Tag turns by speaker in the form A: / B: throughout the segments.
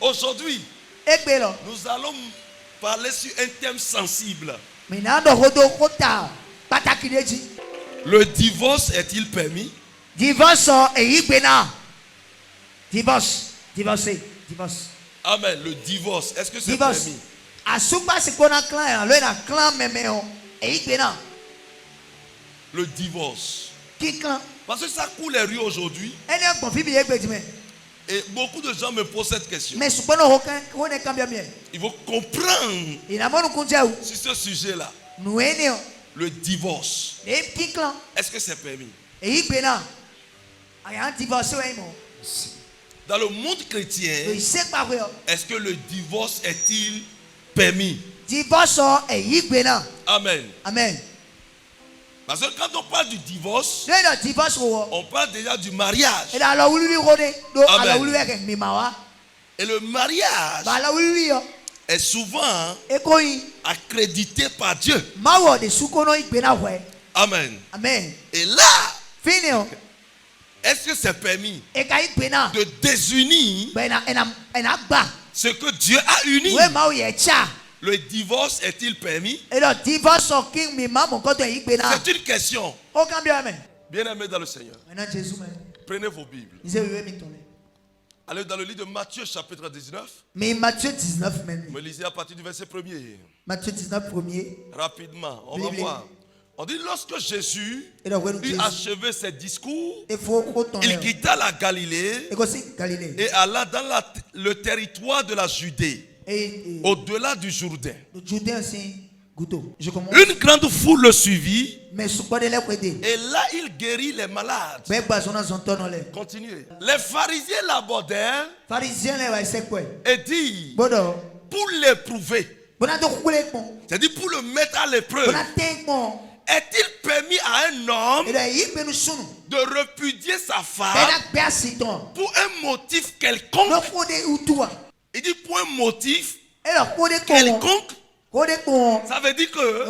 A: Aujourd'hui, nous allons parler sur un thème sensible. Le divorce est-il permis?
B: Divorce.
A: Amen. Le divorce, est-ce que c'est permis? Le divorce. Parce que ça coule les rues aujourd'hui. Et beaucoup de gens me posent cette question. Il faut comprendre sur ce sujet-là. Le divorce. Est-ce que c'est permis? Dans le monde chrétien, est-ce que le divorce est-il permis? Amen.
B: Amen.
A: Parce que quand on parle du divorce, on parle déjà du mariage. Amen. Et le mariage est souvent accrédité par Dieu. Amen.
B: Amen.
A: Et là, est-ce que c'est permis de désunir ce que Dieu a uni? Le divorce est-il permis? C'est une question. Bien-aimés dans le Seigneur, prenez vos Bibles. Allez dans le livre de Matthieu chapitre 19. Me lisez à partir du verset 1er.
B: Matthieu 19, 1er.
A: Rapidement, on va voir. On dit lorsque Jésus eut achevé ses discours, il quitta la Galilée et alla dans le territoire de la Judée, au-delà du Jourdain. Une grande foule le suivit et là il guérit les malades. Continuez. Les pharisiens l'abordèrent et dirent pour l'éprouver, c'est-à-dire pour le mettre à l'épreuve, est-il permis à un homme de repudier sa femme pour un motif quelconque? Il dit pour un motif quelconque. Ça veut dire que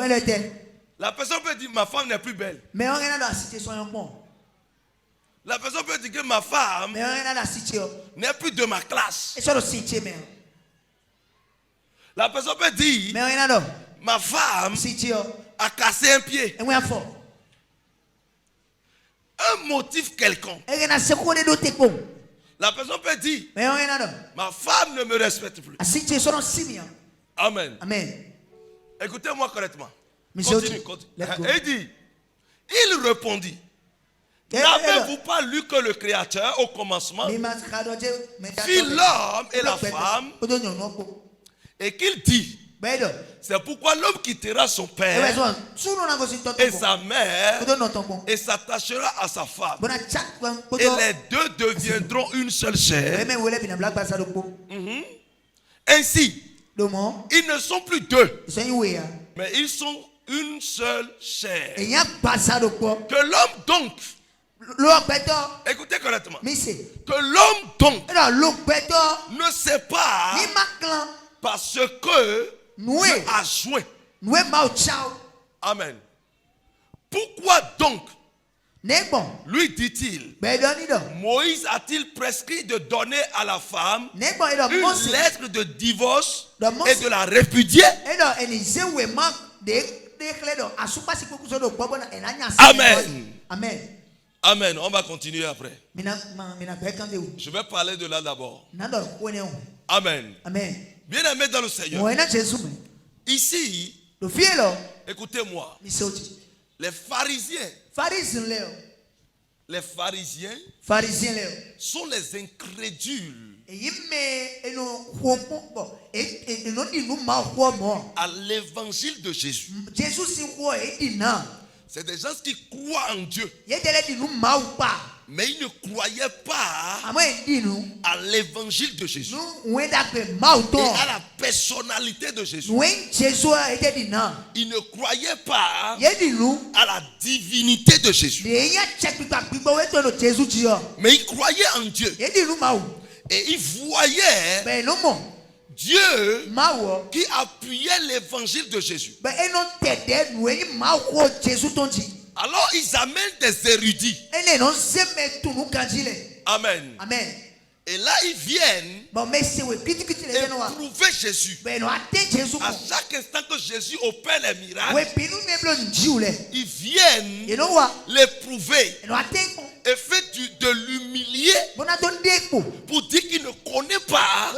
A: la personne peut dire ma femme n'est plus belle. La personne peut dire que ma femme n'est plus de ma classe. La personne peut dire ma femme a cassé un pied. Un motif quelconque. La personne peut dire ma femme ne me respecte plus. Amen. Écoutez-moi correctement. Continue. Il dit, il répondit, n'avez-vous pas lu que le Créateur au commencement fit l'homme et la femme, et qu'il dit, c'est pourquoi l'homme quittera son père et sa mère et s'attachera à sa femme, et les deux deviendront une seule chair. Ainsi, ils ne sont plus deux, mais ils sont une seule chair. Que l'homme donc, écoutez correctement, que l'homme donc ne sait pas parce que Dieu a joint. Amen. Pourquoi donc, lui dit-il, Moïse a-t-il prescrit de donner à la femme une lettre de divorce et de la répudier? Amen. Amen. On va continuer après. Je vais parler de là d'abord. Amen. Bien-aimés dans le Seigneur. Ici, écoutez-moi. Les pharisiens sont les incrédules à l'évangile de Jésus. C'est des gens qui croient en Dieu, mais ils ne croyaient pas à l'évangile de Jésus et à la personnalité de Jésus. Ils ne croyaient pas à la divinité de Jésus, mais ils croyaient en Dieu et ils voyaient Dieu qui appuyait l'évangile de Jésus. Alors ils amènent des érudits. Amen. Et là, ils viennent éprouver Jésus. À chaque instant que Jésus opère les miracles, ils viennent l'éprouver et fait de l'humilier pour dire qu'il ne connaît pas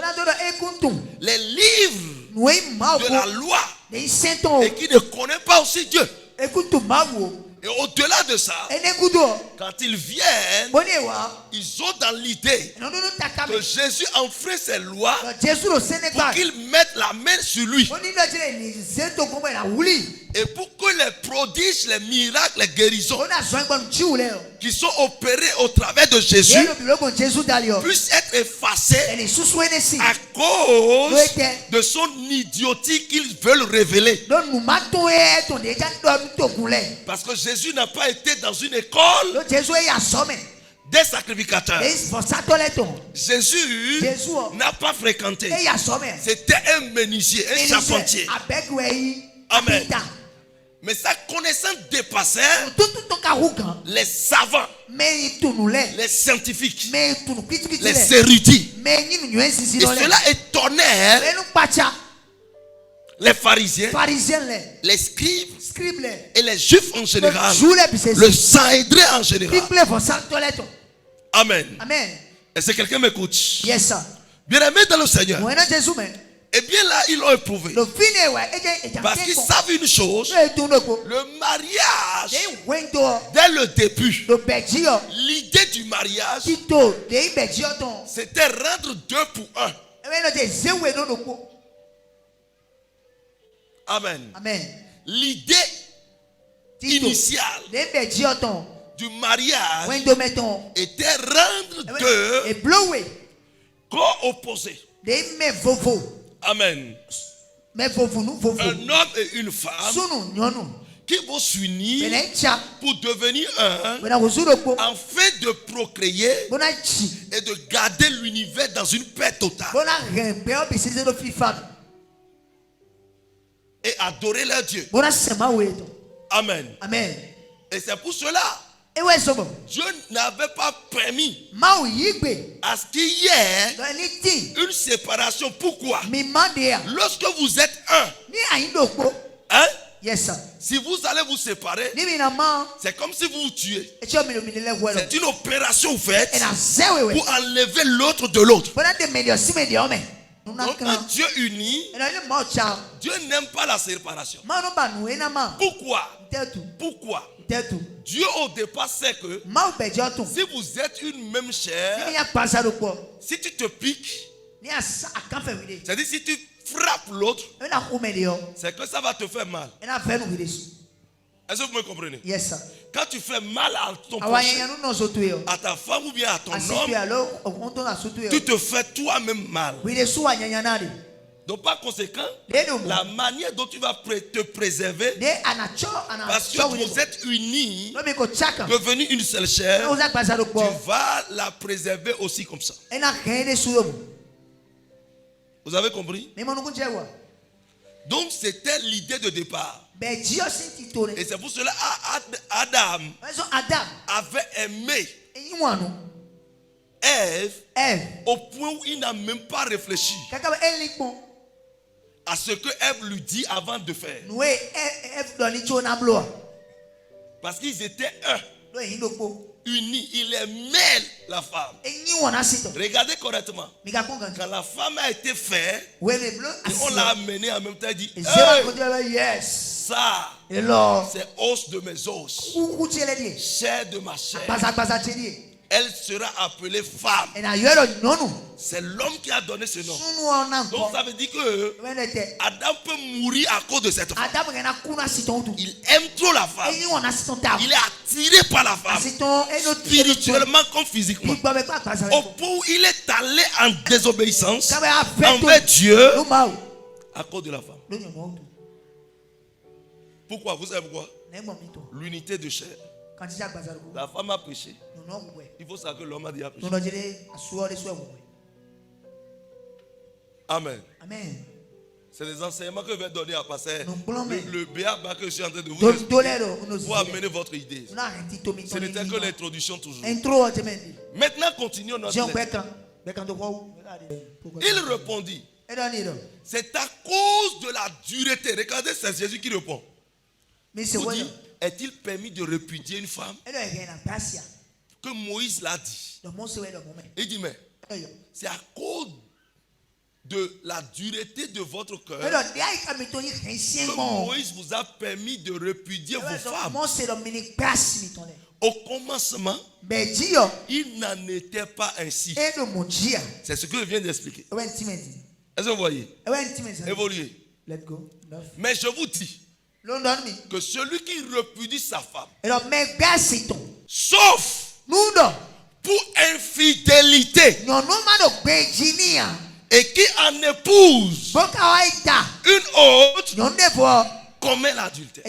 A: les livres de la loi et qu'il ne connaît pas aussi Dieu. Et au-delà de ça, quand ils viennent, ils ont dans l'idée que Jésus enfreint ses lois pour qu'ils mettent la main sur lui. Et pour que les prodiges, les miracles, les guérisons qui sont opérés au travers de Jésus puissent être effacés à cause de son idiotie qu'ils veulent révéler. Parce que Jésus n'a pas été dans une école des sacrificateurs. Jésus n'a pas fréquenté. C'était un menuisier, un charpentier. Amen. Mais sa connaissance dépassait les savants, les scientifiques, les érudits. Et cela étonnait les pharisiens, les scribes et les juifs en général, le Sanhédrin en général. Amen. Est-ce que quelqu'un m'écoute? Bien-aimé dans le Seigneur. Et bien là, ils l'ont éprouvé. Parce qu'ils savent une chose. Le mariage, dès le début, l'idée du mariage, c'était rendre 2 pour 1. Amen. L'idée initiale du mariage était rendre 2 co-opposés. Amen. Un homme et une femme qui vont s'unir pour devenir un, afin de procréer et de garder l'univers dans une paix totale et adorer leur Dieu. Amen. Et c'est pour cela Dieu n'avait pas permis à ce qu'il y ait une séparation. Pourquoi? Lorsque vous êtes un, si vous allez vous séparer, c'est comme si vous vous tuez. C'est une opération faite pour enlever l'autre de l'autre. Donc quand Dieu unit, Dieu n'aime pas la séparation. Pourquoi? Dieu au départ sait que si vous êtes une même chair, si tu te piques, c'est-à-dire si tu frappes l'autre, c'est que ça va te faire mal. Est-ce que vous me comprenez? Quand tu fais mal à ton prochain, à ta femme ou bien à ton homme, tu te fais toi-même mal. Donc par conséquent, la manière dont tu vas te préserver, parce que vous êtes unis, devenus une seule chair, tu vas la préserver aussi comme ça. Vous avez compris? Donc c'était l'idée de départ. Et c'est pour cela Adam avait aimé Ève au point où il n'a même pas réfléchi à ce que Ève lui dit avant de faire. Parce qu'ils étaient unis. Il aimait la femme. Regardez correctement. Quand la femme a été faite, on l'a amenée en même temps et dit hey, ça, c'est os de mes os, chair de ma chair. Elle sera appelée femme. C'est l'homme qui a donné ce nom. Donc ça veut dire que Adam peut mourir à cause de cette femme. Il aime trop la femme. Il est attiré par la femme, spirituellement comme physiquement. Au point où il est allé en désobéissance envers Dieu à cause de la femme. Pourquoi? Vous savez pourquoi? L'unité de chair. La femme a péché. Il faut savoir que l'homme a déjà péché. Amen. C'est les enseignements que je vais donner à passer. Le béaba que je suis en train de vous expliquer pour amener votre idée. Ce n'était que l'introduction toujours. Maintenant, continuons notre lettre. Il répondit, c'est à cause de la dureté. Regardez, c'est Jésus qui répond. Est-il permis de répudier une femme? Que Moïse l'a dit. Il dit, mais c'est à cause de la dureté de votre cœur que Moïse vous a permis de répudier vos femmes. Au commencement, il n'en était pas ainsi. C'est ce que je viens d'expliquer. Est-ce que vous voyez? Évoluer. Mais je vous dis que celui qui répudie sa femme, sauf pour infidélité, et qui en épouse une autre, commet l'adultère.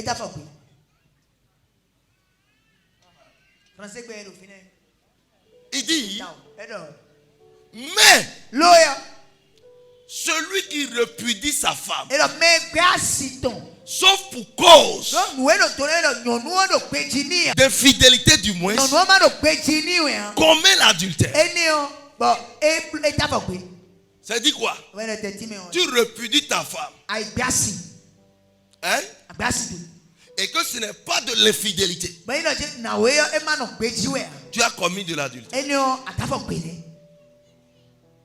A: Il dit, mais celui qui répudie sa femme, sauf pour cause d'infidélité du moins, commet l'adultère. Ça dit quoi? Tu répudies ta femme. Hein? Et que ce n'est pas de l'infidélité. Tu as commis de l'adultère.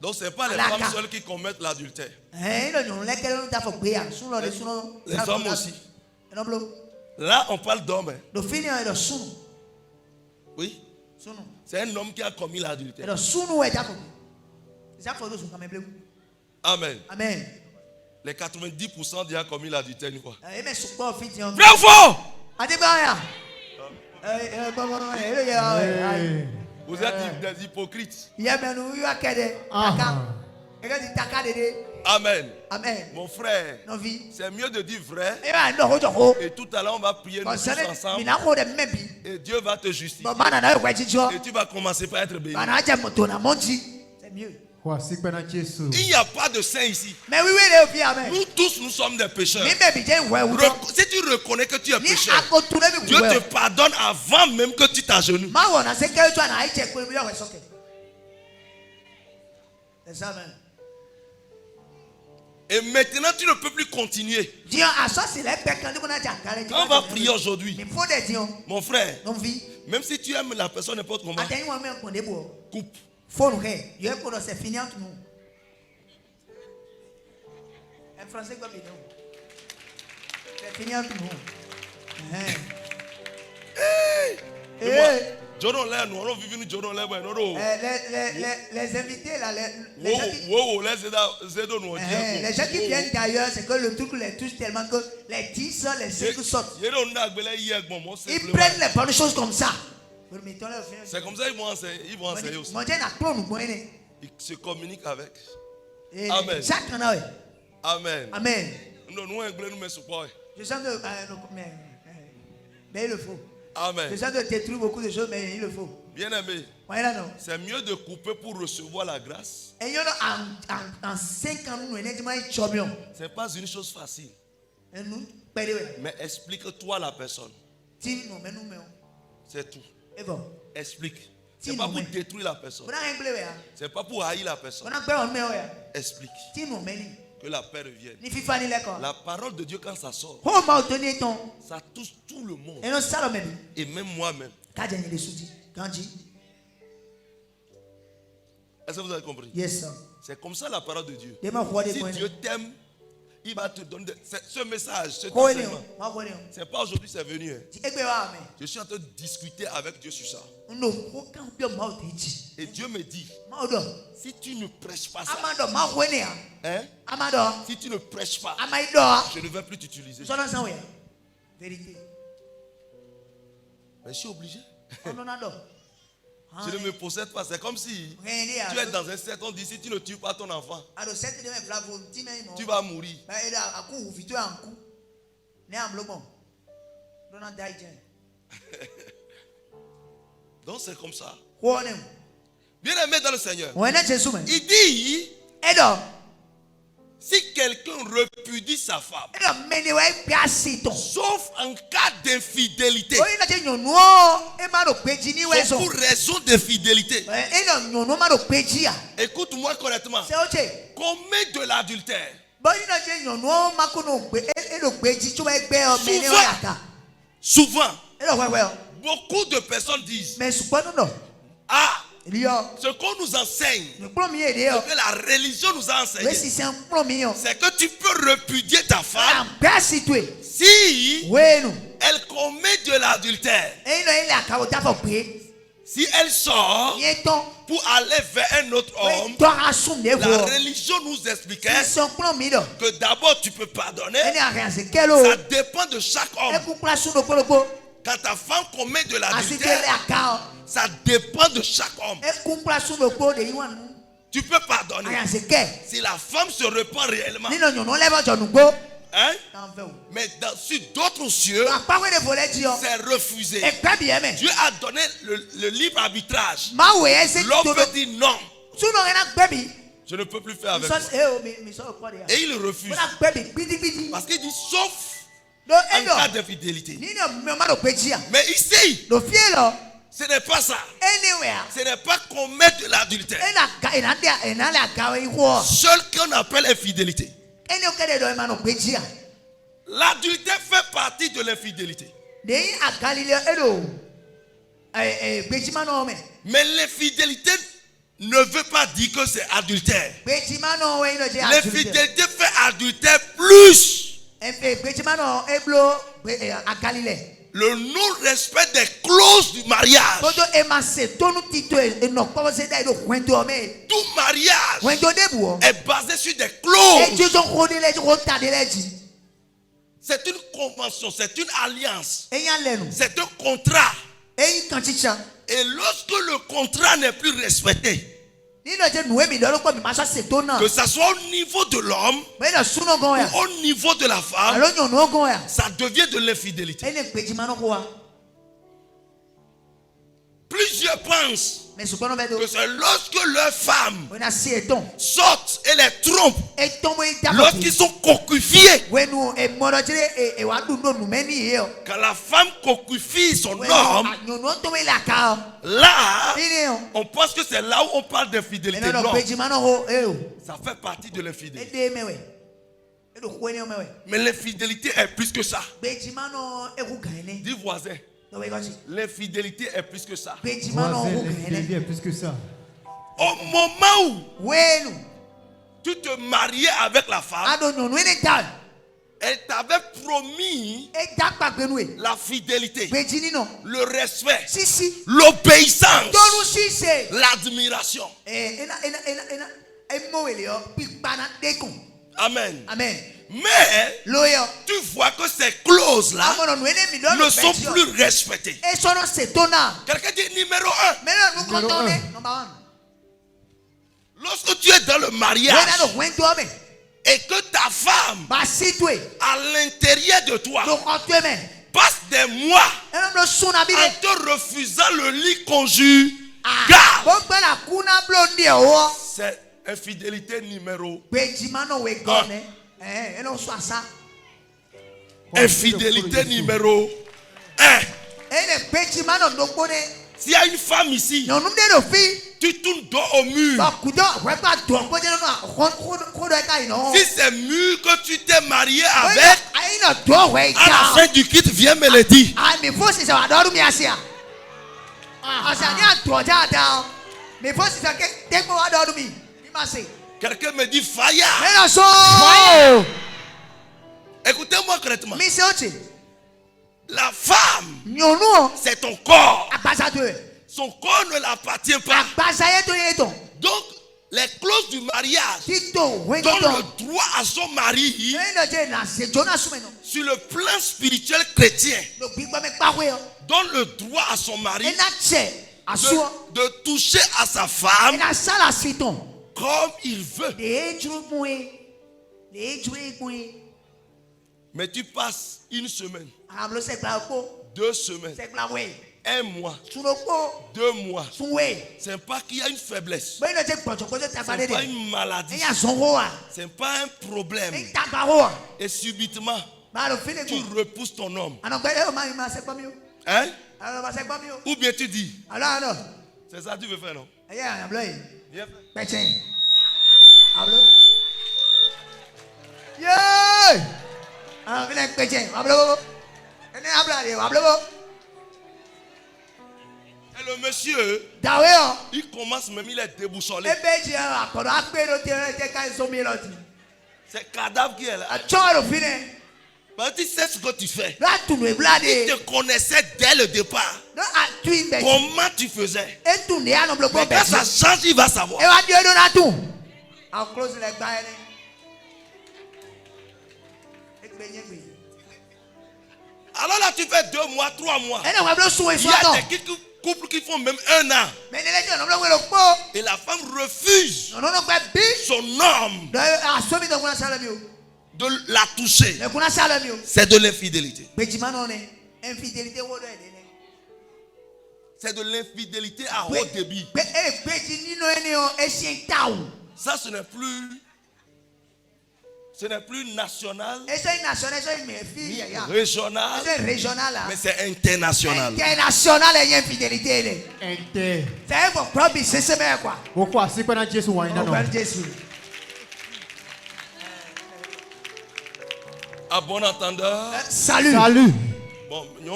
A: Donc ce n'est pas les femmes seules qui commettent l'adultère. Les hommes aussi. Là on parle d'hommes. Oui. C'est un homme qui a commis l'adultère. Amen.
B: Amen.
A: Les 90% déjà commis l'adultère une fois.
B: Bravo!
A: Vous êtes des hypocrites. Amen.
B: Amen.
A: Mon frère, c'est mieux de dire vrai. Et tout à l'heure, on va prier nous tous ensemble. Et Dieu va te justifier. Et tu vas commencer par être béni.
B: C'est mieux.
A: Il n'y a pas de saint ici. Nous tous, nous sommes des pécheurs. Si tu reconnais que tu es pécheur, Dieu te pardonne avant même que tu t'agenouilles. Et maintenant, tu ne peux plus continuer. Quand on va prier aujourd'hui, mon frère, même si tu aimes la personne n'importe comment, coupe.
B: C'est fini entre nous. Un français comme nous. C'est fini entre nous. Les invités là, les gens qui viennent d'ailleurs, c'est que le truc les touche tellement que les 10 les 5 sortent. Ils prennent les bonnes choses comme ça.
A: C'est comme ça qu'ils vont enseigner aussi. Ils se communiquent avec. Amen. Amen.
B: Amen.
A: Je
B: sens que mais il le faut.
A: Amen.
B: Je sens que détruire beaucoup de choses, mais il le faut.
A: Bien aimé. C'est mieux de couper pour recevoir la grâce.
B: En 5 ans, nous
A: c'est pas une chose facile. Mais explique-toi la personne. C'est tout. Explique. C'est pas pour détruire la personne. C'est pas pour haïr la personne. Explique. Que la paix revienne. La parole de Dieu, quand ça sort, ça touche tout le monde. Et même moi-même. Est-ce que vous avez compris?
B: Yes, sir.
A: C'est comme ça la parole de Dieu. Si Dieu t'aime, il va te donner ce message, ce enseignement. C'est pas aujourd'hui c'est venu. Je suis en train de discuter avec Dieu sur ça. Et Dieu me dit, si tu ne prêches pas ça, si tu ne prêches pas, je ne vais plus t'utiliser.
B: Vérité.
A: Mais je suis obligé. Je ne me possède pas. C'est comme si tu es dans un cercle, on dit si tu ne tues pas ton enfant, tu vas mourir. Donc c'est comme ça. Bien aimé dans le Seigneur. Il dit, Si quelqu'un repudie sa femme, sauf en cas d'infidélité, c'est pour raison d'infidélité. Écoute-moi correctement. Commet de l'adultère. Souvent, beaucoup de personnes disent, ah, ce qu'on nous enseigne, ce que la religion nous a enseigné, c'est que tu peux repudier ta femme si elle commet de l'adultère. Si elle sort pour aller vers un autre homme, la religion nous expliquait que d'abord tu peux pardonner. Ça dépend de chaque homme. Quand ta femme commet de l'adultère, ça dépend de chaque homme. Tu peux pardonner si la femme se repent réellement. Hein? Mais sur d'autres cieux, c'est refusé. Dieu a donné le libre arbitrage. L'homme peut dire non. Je ne peux plus faire avec toi. Et il refuse. Parce qu'il dit sauf en cas d'infidélité. Mais ici, ce n'est pas ça. Ce n'est pas commettre de l'adultère. Seul qu'on appelle infidélité. L'adultère fait partie de l'infidélité. Mais l'infidélité ne veut pas dire que c'est adultère. L'infidélité fait adultère plus. Le non-respect des clauses du mariage. Tout mariage est basé sur des clauses. C'est une convention, c'est une alliance. C'est un contrat. Et lorsque le contrat n'est plus respecté, que ce soit au niveau de l'homme ou au niveau de la femme, ça devient de l'infidélité. Plusieurs pensent que c'est lorsque leurs femmes sortent et les trompent, lorsqu'ils sont cocufiés, quand la femme cocufie son homme, là, on pense que c'est là où on parle d'infidélité. Non, ça fait partie de l'infidélité. Mais l'infidélité est plus que ça. Dis voisin. L'infidélité est plus que ça.
C: L'infidélité est plus que ça.
A: Au moment où tu te mariais avec la femme, elle t'avait promis la fidélité, le respect, l'obéissance, l'admiration. Amen.
B: Amen.
A: Mais tu vois que ces clauses-là ne sont plus respectées. Quelqu'un dit numéro 1. Lorsque tu es dans le mariage et que ta femme à l'intérieur de toi passe des mois en te refusant le lit conjugal, c'est infidélité numéro 1. Infidélité numéro 1. S'il y a une femme ici, tu tournes dos au mur. Si c'est mur que tu t'es marié avec, à la fin du kit, viens me le dire. Quelqu'un me dit fire. Écoutez-moi correctement. La femme, c'est ton corps. Son corps ne l'appartient pas. Donc, les clauses du mariage donnent le droit à son mari sur le plan spirituel chrétien. Donne le droit à son mari de toucher à sa femme comme il veut. Mais tu passes une semaine, 2 semaines, 1 mois, 2 mois, c'est pas qu'il y a une faiblesse, c'est pas une maladie, c'est pas un problème. Et subitement, tu repousses ton homme. Hein? Ou bien tu dis, c'est ça que tu veux faire, non? Viens faire. Et le monsieur, il commence même, il est déboussolé. C'est cadavre qui est là. Mais tu sais ce que tu fais. Il te connaissait dès le départ. Comment tu faisais. Mais quand ça change, il va savoir. Alors là, tu fais 2 mois, 3 mois. Il y a des couples qui font même 1 an. Et la femme refuse son homme de la toucher. C'est de l'infidélité. C'est de l'infidélité à haut débit. Ça, ce n'est plus national, régional, mais c'est international. À bon entendeur.
B: Salut.
A: Bon,
B: il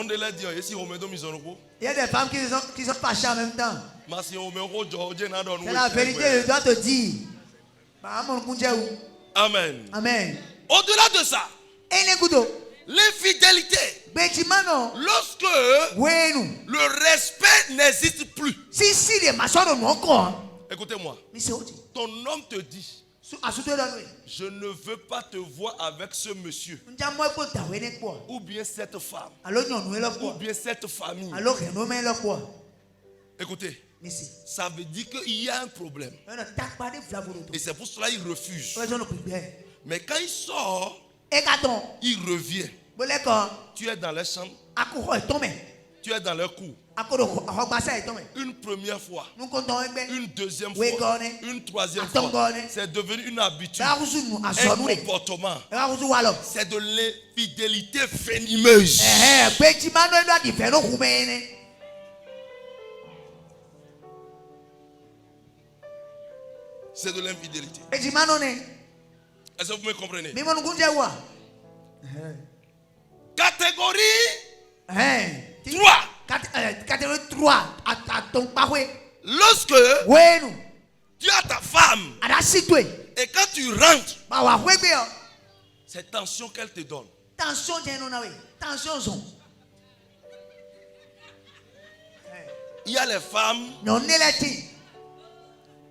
B: y a des femmes qui sont fâchées en même temps. C'est la vérité, je dois te dire.
A: Amen.
B: Amen.
A: Au-delà de ça, l'infidélité, lorsque le respect n'existe plus. Écoutez-moi. Ton homme te dit, je ne veux pas te voir avec ce monsieur, ou bien cette femme, ou bien cette famille. Écoutez, ça veut dire qu'il y a un problème. Et c'est pour cela qu'il refuse. Mais quand il sort, il revient. Tu es dans les chambres, tu es dans leur cour. Une première fois, une deuxième fois, une troisième fois, c'est devenu une habitude, un comportement. C'est de l'infidélité venimeuse. C'est de l'infidélité. Est-ce que vous me comprenez? Catégorie 3.
B: Catégorie 3.
A: Lorsque tu as ta femme et quand tu rentres, c'est tension qu'elle te donne. Il y a les femmes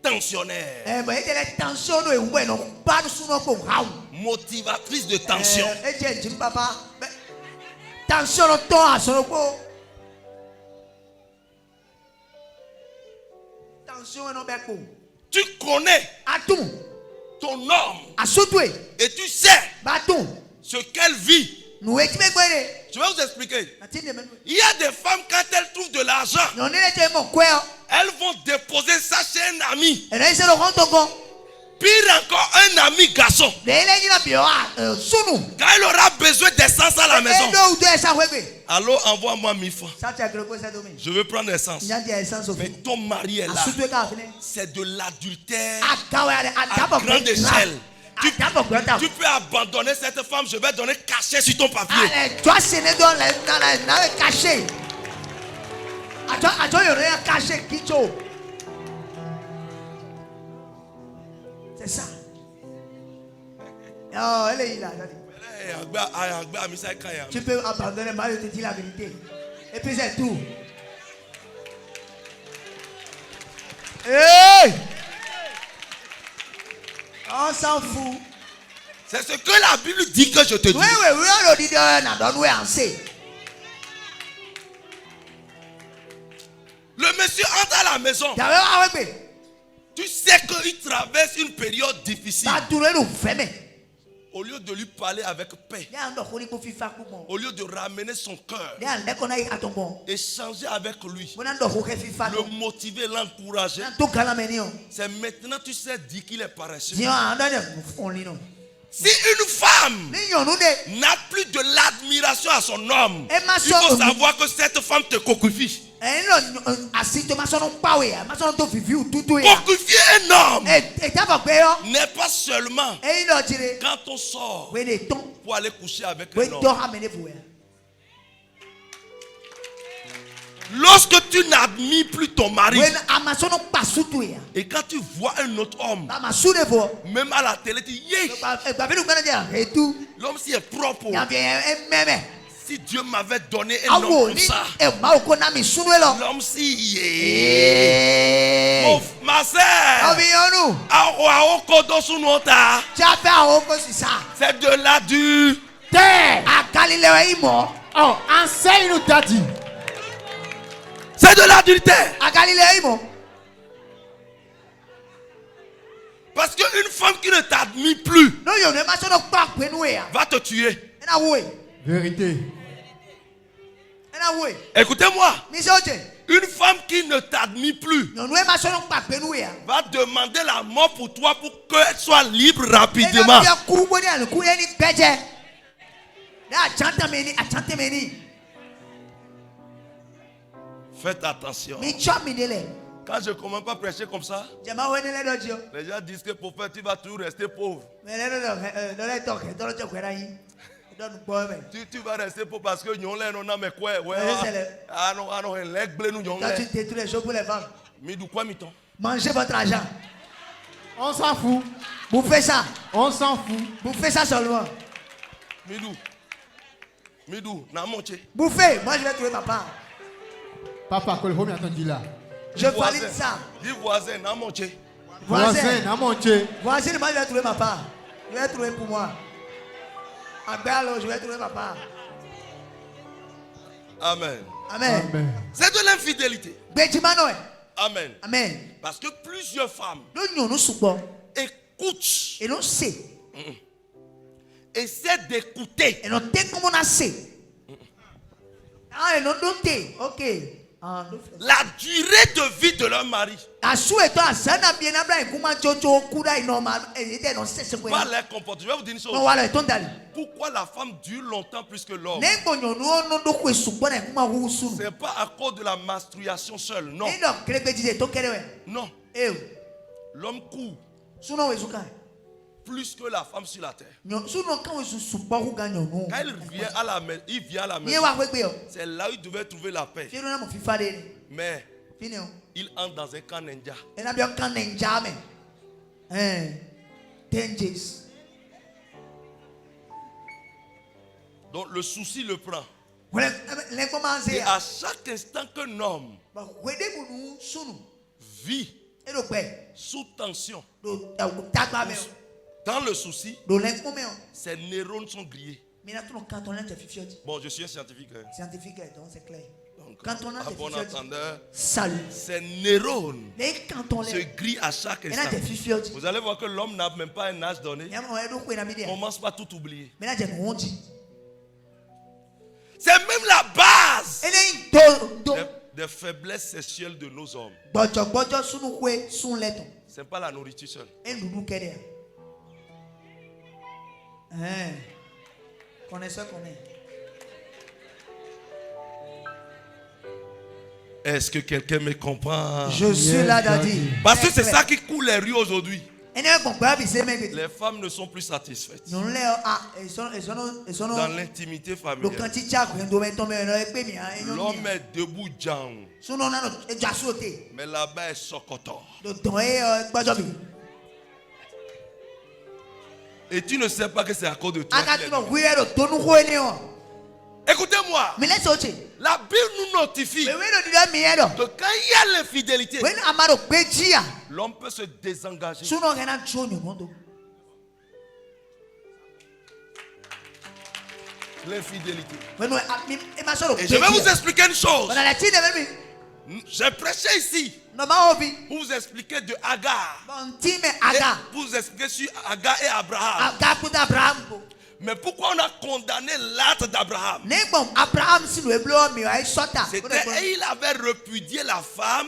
A: tensionnaires, motivatrices de tension. Tu connais ton homme et tu sais ce qu'elle vit. Je vais vous expliquer. Il y a des femmes, quand elles trouvent de l'argent, elles vont déposer ça chez un ami. Pire encore, un ami garçon. Quand il aura besoin d'essence à la maison, allô, envoie-moi 1000 francs. Je veux prendre essence. Mais ton mari est là. C'est de l'adultère à grande échelle. Tu peux abandonner cette femme, je vais donner cachet sur ton papier.
B: C'est ça. Oh, elle est là. Tu peux abandonner, mais je te dis la vérité. Et puis c'est tout. Hey! On s'en fout.
A: C'est ce que la Bible dit que je te dis. Le monsieur entre à la maison. Tu sais qu'il traverse une période difficile. Au lieu de lui parler avec paix, au lieu de ramener son cœur, échanger avec lui, le motiver, l'encourager, c'est maintenant tu sais dire qu'il est paresseux. Si une femme n'a plus de l'admiration à son homme, il faut savoir que cette femme te coquifie. Coquifier un homme n'est pas seulement quand on sort pour aller coucher avec un homme. Lorsque tu n'admires plus ton mari et quand tu vois un autre homme, même à la télé, tu dis l'homme si est propre. Si Dieu m'avait donné un homme comme ça, l'homme si ma soeur, c'est de l'adultère.
C: Oh, enseigne-nous, daddy.
A: C'est de l'adultère. Parce qu'une femme qui ne t'admire plus va te tuer.
C: Vérité.
A: Écoutez-moi. Une femme qui ne t'admire plus va demander la mort pour toi pour qu'elle soit libre rapidement. Faites attention. Quand je ne commence pas à prêcher comme ça, les gens disent que pour faire, tu vas toujours rester pauvre. Tu vas rester pauvre parce que nous on a mais quoi?
B: Tu détruis les choses pour les vendre.
C: Mangez votre argent. On s'en fout.
B: Bouffez ça.
C: On s'en fout.
B: Bouffez ça seulement.
A: Midou, n'a monté.
B: Bouffez, moi je vais trouver ma part.
C: Papa, que le homme attendit là.
B: Je valide ça.
A: Dis voisin, n'a monté.
C: Voisin, n'a monté.
B: Voisin, moi je vais trouver ma part. Je vais trouver pour moi. Alors, je vais trouver ma part.
A: Amen.
B: Amen.
A: C'est de l'infidélité. Amen.
B: Amen.
A: Parce que plusieurs femmes écoutent.
B: Et non c'est.
A: Essaie d'écouter.
B: Et non t'es comme on a c'est. Ah, et non t'es. Ok.
A: La durée de vie de leur mari.
B: Pas
A: leur comportement. Je vais vous dire une chose. Pourquoi la femme dure longtemps plus que l'homme? C'est pas à cause de la menstruation seule, non. Non. L'homme court plus que la femme sur la terre. Quand il vient à la maison, c'est là où il devait trouver la paix. Mais il entre dans un camp ninja. Donc le souci le prend. Et à chaque instant qu'un homme vit sous tension, dans le souci, ses neurones sont grillés. Bon, je suis un scientifique.
B: C'est clair.
A: Donc,
B: quand on a
A: à bon entendeur,
B: salut.
A: Ces neurones
B: se
A: grillent à chaque instant. Vous allez voir que l'homme n'a même pas un âge donné. Il commence pas tout oublier. C'est même la base des faiblesses sexuelles de nos hommes. C'est pas la nourriture seule. Est-ce que quelqu'un me comprend?
B: Je suis là, Daddy.
A: Parce que c'est ça qui coule les rues aujourd'hui. Les femmes ne sont plus satisfaites dans l'intimité familiale. L'homme est debout, Djan. Mais là-bas est Sokoto. Et tu ne sais pas que c'est à cause de toi. Écoutez-moi. La Bible nous notifie que quand il y a l'infidélité, l'homme peut se désengager. L'infidélité. Et je vais vous expliquer une chose. J'ai prêché ici pour vous expliquer de Agar. Pour vous expliquer sur Agar et Abraham. Mais pourquoi on a condamné l'acte d'Abraham? C'était et il avait repudié la femme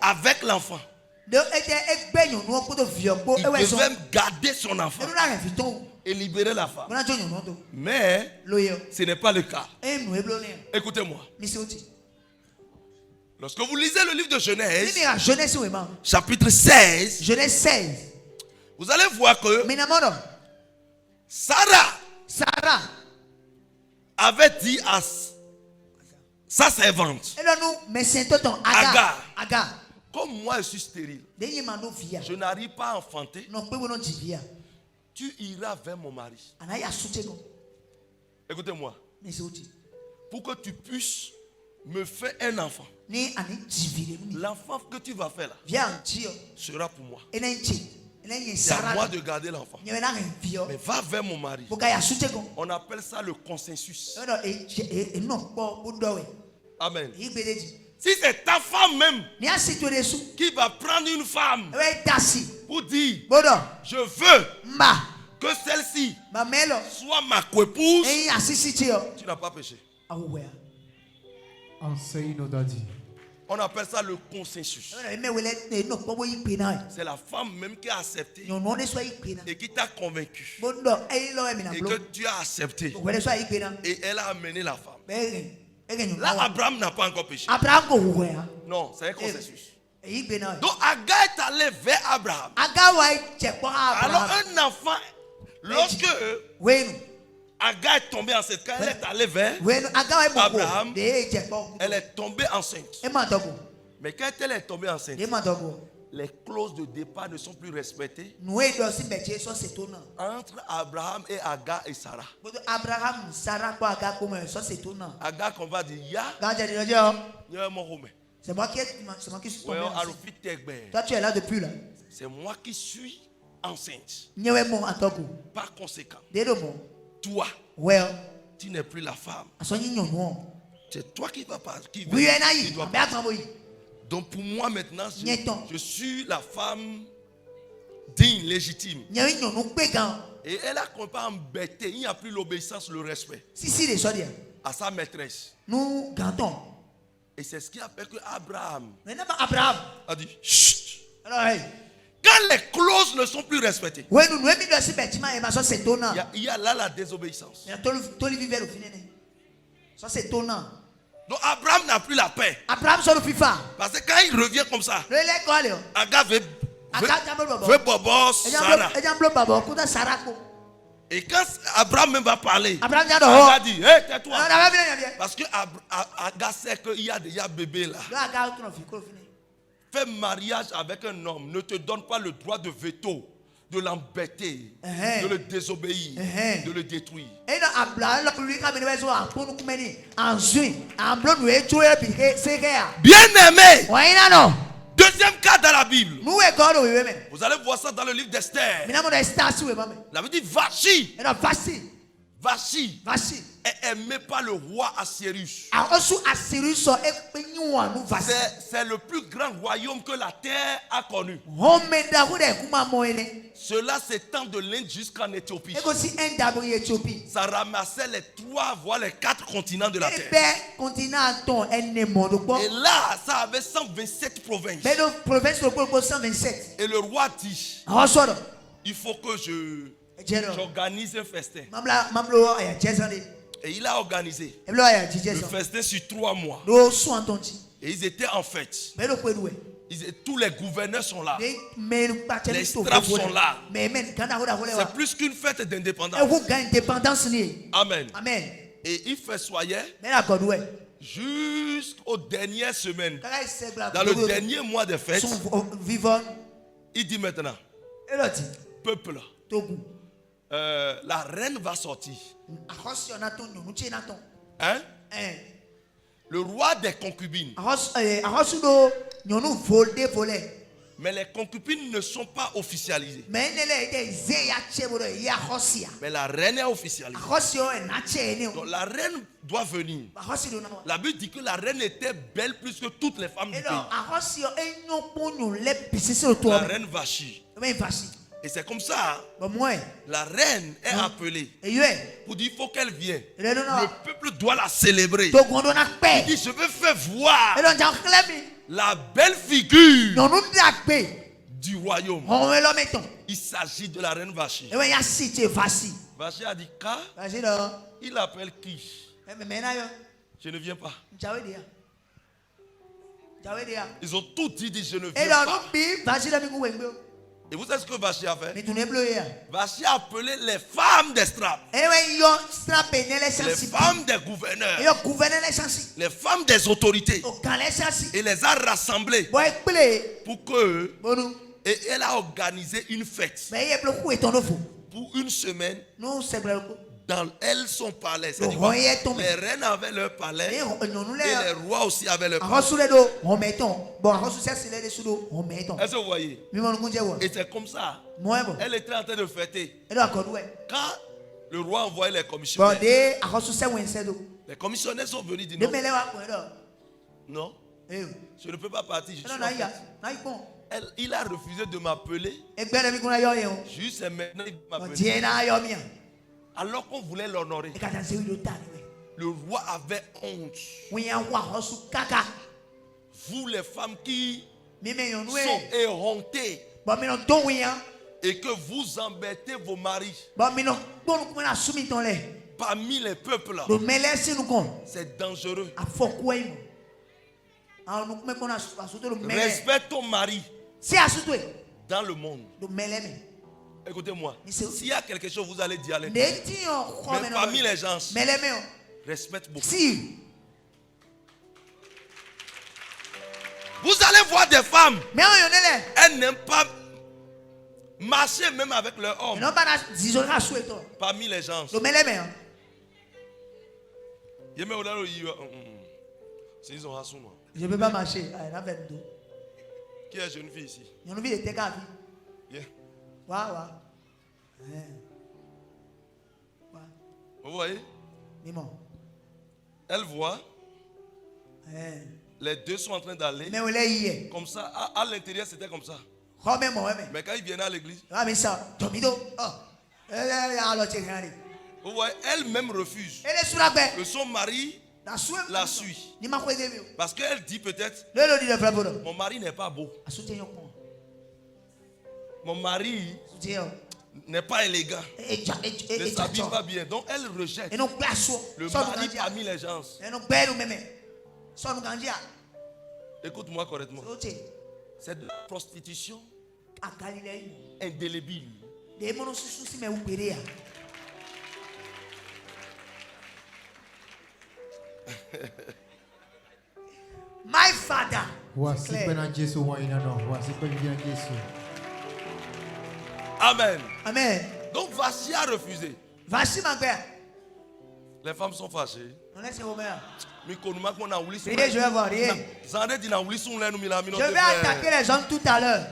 A: avec l'enfant. Il devait même garder son enfant et libérer la femme. Mais ce n'est pas le cas. Écoutez-moi. Lorsque vous lisez le livre de Genèse, chapitre 16, vous allez voir que Sarah avait dit à sa servante Agar, comme moi je suis stérile, je n'arrive pas à enfanter, tu iras vers mon mari. Écoutez-moi. Pour que tu puisses me faire un enfant. L'enfant que tu vas faire là sera pour moi. C'est à moi de garder l'enfant. Mais va vers mon mari. On appelle ça le consensus. Amen. Si c'est ta femme même qui va prendre une femme pour dire je veux que celle-ci soit ma co-épouse, tu n'as pas péché.
D: Enseigne nos dadis.
A: On appelle ça le consensus. C'est la femme même qui a accepté et qui t'a convaincu et que tu as accepté et elle a amené la femme. Là, Abraham n'a pas encore péché. Non, c'est un consensus. Donc Agar est allé vers Abraham. Alors un enfant, lorsque Agar est tombée enceinte, quand elle est allée vers Abraham, elle est tombée enceinte. Mais quand elle est tombée enceinte, les clauses de départ ne sont plus respectées entre Abraham et Agar et Sarah. Agar qu'on va dire,
B: c'est moi qui suis tombé enceinte. Toi tu es là depuis là.
A: C'est moi qui suis enceinte. Par conséquent, toi, tu n'es plus la femme. C'est toi qui vas passer. Donc pour moi maintenant, je suis la femme digne, légitime. Et elle a qu'on pas embêté. Il n'y a plus l'obéissance, le respect à sa maîtresse.
B: Nous gardons.
A: Et c'est ce qui a fait que Abraham
B: a
A: dit chut. Quand les clauses ne sont plus respectées, il y a là la désobéissance. Donc Abraham n'a plus la paix. Parce que quand il revient comme ça, Agar veut Bobos Sarah. Et quand Abraham même va parler, Agar dit hey, tais-toi. Parce que Agar sait qu'il y a déjà bébé là. Fais mariage avec un homme, ne te donne pas le droit de veto, de l'embêter, de le désobéir, de le détruire. Bien-aimé, deuxième cas dans la Bible. Vous allez voir ça dans le livre d'Esther. La Bible dit Vachi est aimé par le roi Assyrus. C'est le plus grand royaume que la terre a connu. Cela s'étend de l'Inde jusqu'en Éthiopie. Ça ramassait les 3 voire les 4 continents de la terre. Et là, ça avait 127 provinces. Et le roi dit, il faut que j'organise un festin. Et il a organisé le festin sur 3 mois. Et ils étaient en fête. Tous les gouverneurs sont là. Les straps sont là. C'est plus qu'une fête d'indépendance. Amen. Et il festoyait jusqu'aux dernières semaines. Dans le dernier mois de fête, il dit maintenant, peuple, la reine va sortir. Hein? Le roi des concubines Mais les concubines ne sont pas officialisées. Mais la reine est officialisée. Donc la reine doit venir. La Bible dit que la reine était belle plus que toutes les femmes du pays. La reine Vachi. Et c'est comme ça, la reine est appelée pour dire qu'il faut qu'elle vienne. Le peuple doit la célébrer. Il dit, je veux faire voir la belle figure du royaume. Il s'agit de la reine Vachi. Vachi a dit, il appelle qui? Je ne viens pas. Ils ont tout dit, je ne viens pas. Et vous savez ce que Vachi a fait? Vachi a appelé les femmes des straps, les femmes des gouverneurs, les femmes des autorités, et les a rassemblées pour que, et elle a organisé une fête pour une semaine. Dans elles son palais. Les reines avaient leur palais et les rois aussi avaient leur palais. Est-ce que vous voyez? Et c'est comme ça. Elle était en train de fêter. Quand le roi envoyait les commissionnaires, les commissionnaires sont venus dire non, je ne peux pas partir. Je suis il a refusé de m'appeler. Juste maintenant il m'appelle. Alors qu'on voulait l'honorer, le roi avait honte. Vous les femmes qui sont éhontées et que vous embêtez vos maris parmi les peuples là, c'est dangereux. Respecte ton mari dans le monde. Écoutez-moi, s'il y a quelque chose, vous allez dire à l'intérieur. Mais parmi les gens, respecte beaucoup. Vous allez voir des femmes, elles n'aiment pas marcher même avec leur homme. Parmi les gens. Je
C: ne peux pas marcher.
A: Qui est jeune fille ici? Viens. Vous voyez? Elle voit. Les deux sont en train d'aller. Comme ça, à l'intérieur c'était comme ça. Mais quand ils viennent à l'église, vous voyez, elle-même refuse que son mari la suit. Parce qu'elle dit peut-être, mon mari n'est pas beau. Mon mari n'est pas élégant. Ne s'habille pas bien. Donc elle rejette le mari parmi les gens. Écoute-moi correctement. C'est de la prostitution indélébile.
C: My father.
A: Amen.
C: Amen.
A: Donc Vachi a refusé. Les femmes sont fâchées.
C: Je vais attaquer les hommes tout à l'heure.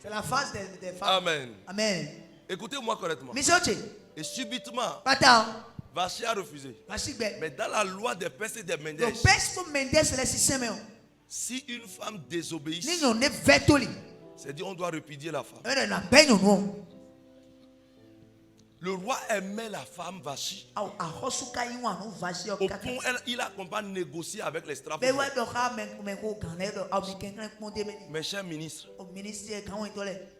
C: C'est la phase des femmes.
A: Amen.
C: Amen.
A: Écoutez-moi correctement. Et subitement, Vachi a refusé. Mais dans la loi des pères et des Mendes, si une femme désobéit, c'est-à-dire on doit répudier la femme. Le roi aimait la femme Vachi. Au point, il a pas négocié avec les straps. Mes chers ministres,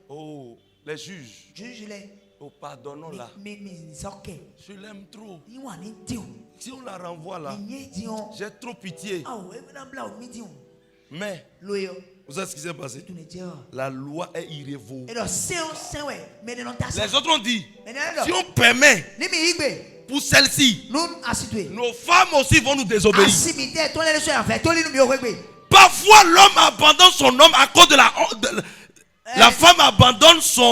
A: oh, les juges, oh, pardonnons-la. Je l'aime trop. Si on la renvoie là, j'ai trop pitié. Mais vous savez ce qui s'est passé? La loi est irrévocable. Les autres ont dit, si on permet pour celle-ci, nos femmes aussi vont nous désobéir. Parfois l'homme abandonne son homme à cause de la femme abandonne sa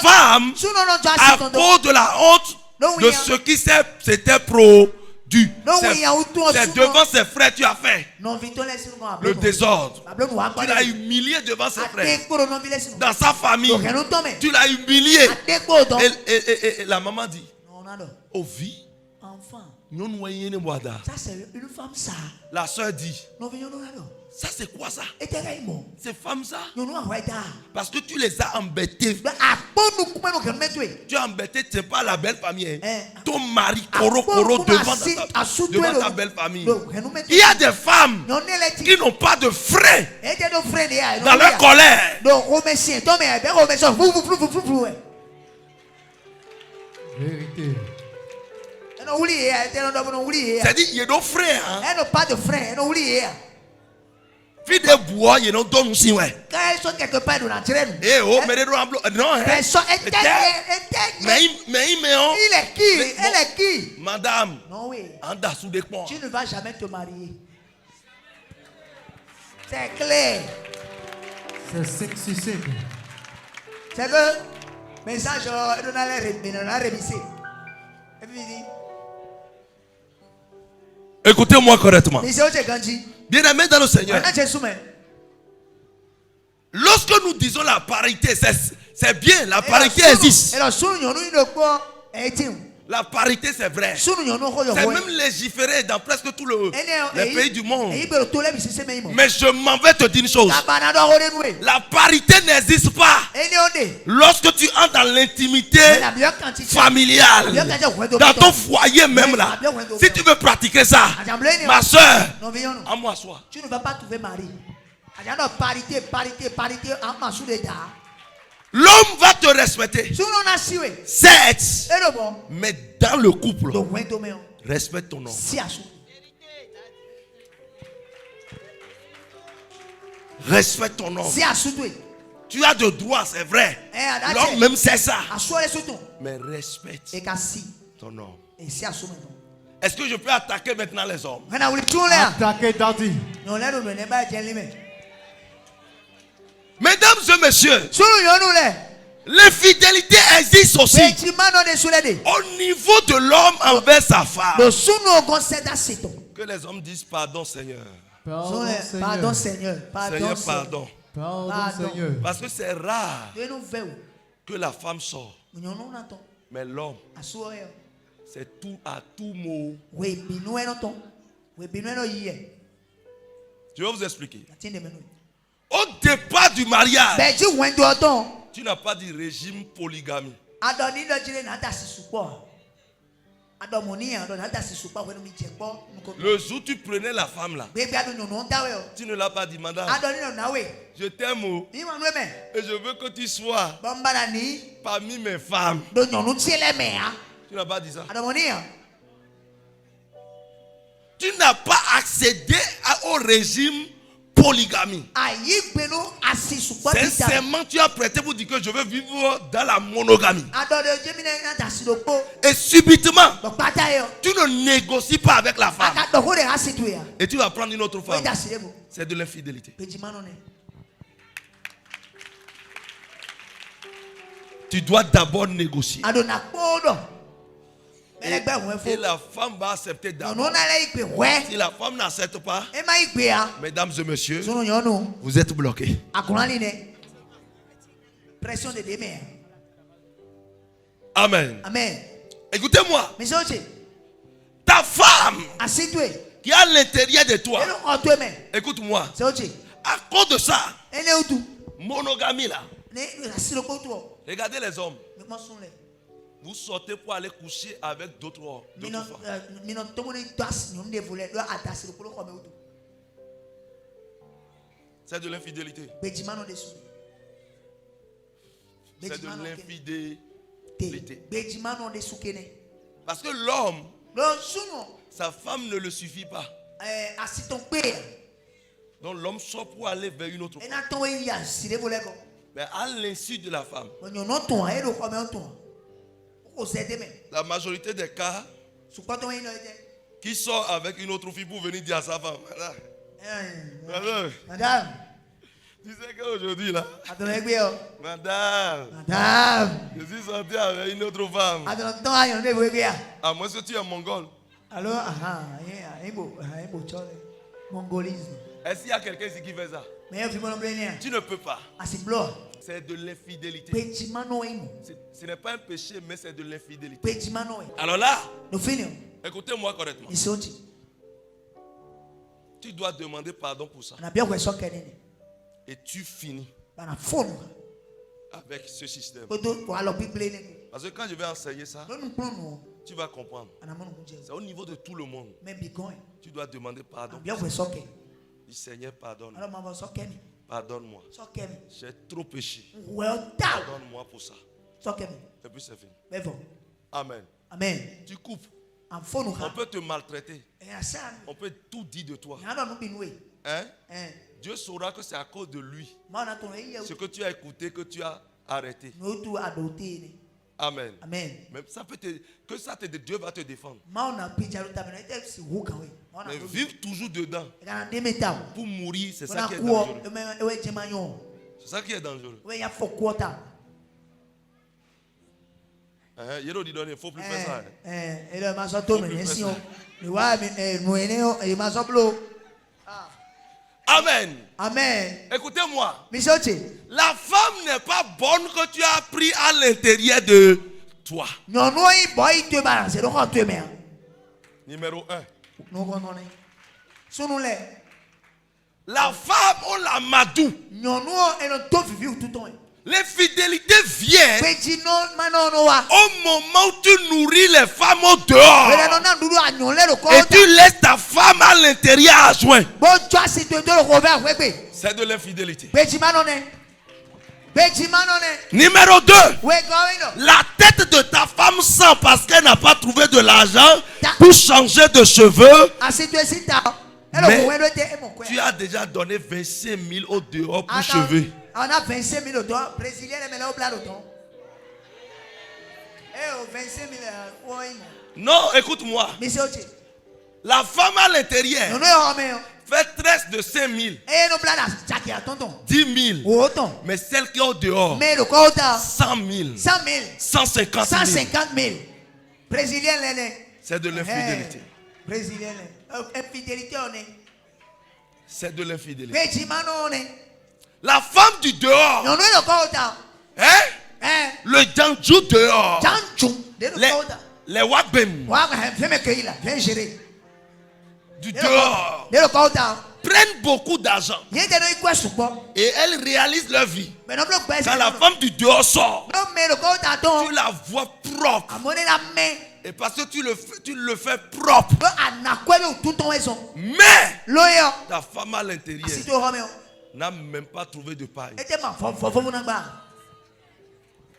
A: femme à cause de la honte de ce qui s'était produit. c'est devant ses frères tu as fait le désordre. Tu l'as humilié devant ses frères. Dans sa famille, tu l'as humilié. Et la maman dit, oh vie,
B: ça c'est une femme ça.
A: La soeur dit, ça c'est quoi ça? C'est femme ça? Parce que tu les as embêtés. Tu as embêté, c'est pas la belle famille. Ton mari coro devant ta belle famille. Il y a des femmes qui n'ont pas de frein dans leur colère.
B: Vérité.
A: C'est-à-dire, il y a nos frères.
B: Elle n'a pas de frère.
A: Puis des bois, ils n'ont pas de frère.
B: Quand elles sont quelque part, nous l'entraînons.
A: Eh oh, mais non,
B: il est qui? Elle est qui?
A: Madame,
B: non, oui.
A: Tu
B: ne vas jamais te marier. C'est clair.
C: C'est sexy.
B: C'est que, message, on a révisé.
A: Écoutez-moi correctement. Bien-aimés dans le Seigneur. Lorsque nous disons la parité, c'est bien, la parité existe. La parité c'est vrai. C'est même légiféré dans presque tous les pays du monde. Mais je m'en vais te dire une chose. La parité n'existe pas. Lorsque tu entres dans l'intimité familiale, dans ton foyer même là, si tu veux pratiquer ça, ma soeur, à moi sois.
B: Tu ne vas pas trouver mari. Parité,
A: l'homme va te respecter. Certes. Mais dans le couple, respecte ton homme. Respecte ton homme. Tu as de droits, c'est vrai. L'homme même sait ça. Mais respecte ton homme. Est-ce que je peux attaquer maintenant les hommes?
C: Attaquer Daddy.
A: Mesdames et messieurs, l'infidélité existe aussi au niveau de l'homme envers sa femme. Que les hommes disent pardon Seigneur.
B: Pardon Seigneur.
A: Seigneur, pardon.
C: Seigneur.
A: Parce que c'est rare que la femme sort. Mais l'homme, c'est tout à tout mot. Je vais vous expliquer. Au départ du mariage, tu n'as pas dit régime polygamie. Le jour où tu prenais la femme là, tu ne l'as pas dit, madame, je t'aime et je veux que tu sois parmi mes femmes. Tu n'as pas dit ça. Tu n'as pas accédé au régime polygamie. Sincèrement, tu as prêté pour dire que je veux vivre dans la monogamie. Et subitement, tu ne négocies pas avec la femme. Et tu vas prendre une autre femme. C'est de l'infidélité. Tu dois d'abord négocier. Et la femme va accepter d'abord. Si la femme n'accepte pas, mesdames et messieurs, vous êtes bloqués. Amen. Écoutez-moi. Ta femme qui est à l'intérieur de toi, écoute-moi. À cause de ça, monogamie là. Regardez les hommes. Vous sortez pour aller coucher avec d'autres femmes. C'est de l'infidélité. C'est de l'infidélité. Parce que l'homme, sa femme ne le suffit pas. Donc l'homme sort pour aller vers une autre femme. Mais à l'insu de la femme, la majorité des cas, qui sort avec une autre fille pour venir dire à sa femme, madame, tu sais qu'aujourd'hui là, madame, je suis sorti avec une autre femme. À moins que tu es mongol.
C: Alors, mongolisme.
A: Est-ce qu'il y a quelqu'un ici qui fait ça? Tu ne peux pas. C'est de l'infidélité. Ce n'est pas un péché, mais c'est de l'infidélité. Alors là, écoutez-moi correctement. Tu dois demander pardon pour ça. Et tu finis avec ce système. Parce que quand je vais enseigner ça, tu vas comprendre. C'est au niveau de tout le monde. Tu dois demander pardon. Du Seigneur, pardonne-moi. Pardonne-moi. J'ai trop péché. Pardonne-moi pour ça. Et puis c'est fini. Amen.
C: Amen.
A: Tu coupes. On peut te maltraiter. On peut tout dire de toi. Hein? Dieu saura que c'est à cause de lui. Ce que tu as écouté, que tu as arrêté. Amen.
C: Amen.
A: Mais ça peut Dieu va te défendre. Mais vivre toujours dedans pour mourir, c'est ça qui est dangereux. C'est ça qui est dangereux. Il ne faut plus faire ça. Amen.
C: Amen.
A: Écoutez-moi. La femme n'est pas bonne que tu as pris à l'intérieur de toi. Numéro 1. La femme, on la madoue. L'infidélité vient au moment où tu nourris les femmes au dehors et tu laisses ta femme à l'intérieur à joint. C'est de l'infidélité. Numéro 2. La tête de ta femme sent parce qu'elle n'a pas trouvé de l'argent pour changer de cheveux. Mais tu as déjà donné 25 000 au dehors pour cheveux.
C: On a 25 000 au dehors. Brésilien, les mélanges blancs au dehors. 25 000.
A: Non, écoute-moi. La femme à l'intérieur fait tresse de 5 000. 10 000. Mais celle qui est au dehors, 100 000. 150 000.
C: 000. Brésilien,
A: c'est de l'infidélité.
C: Brésilien, infidélité, on est.
A: C'est de l'infidélité. La femme du dehors. Le Djanjou dehors. Les Wabem. Du dehors. Prennent beaucoup d'argent. Et elles réalisent leur vie. Quand la femme du dehors sort, tu la vois propre. Et parce que tu le fais propre. Mais ta femme à l'intérieur n'a même pas trouvé de paille.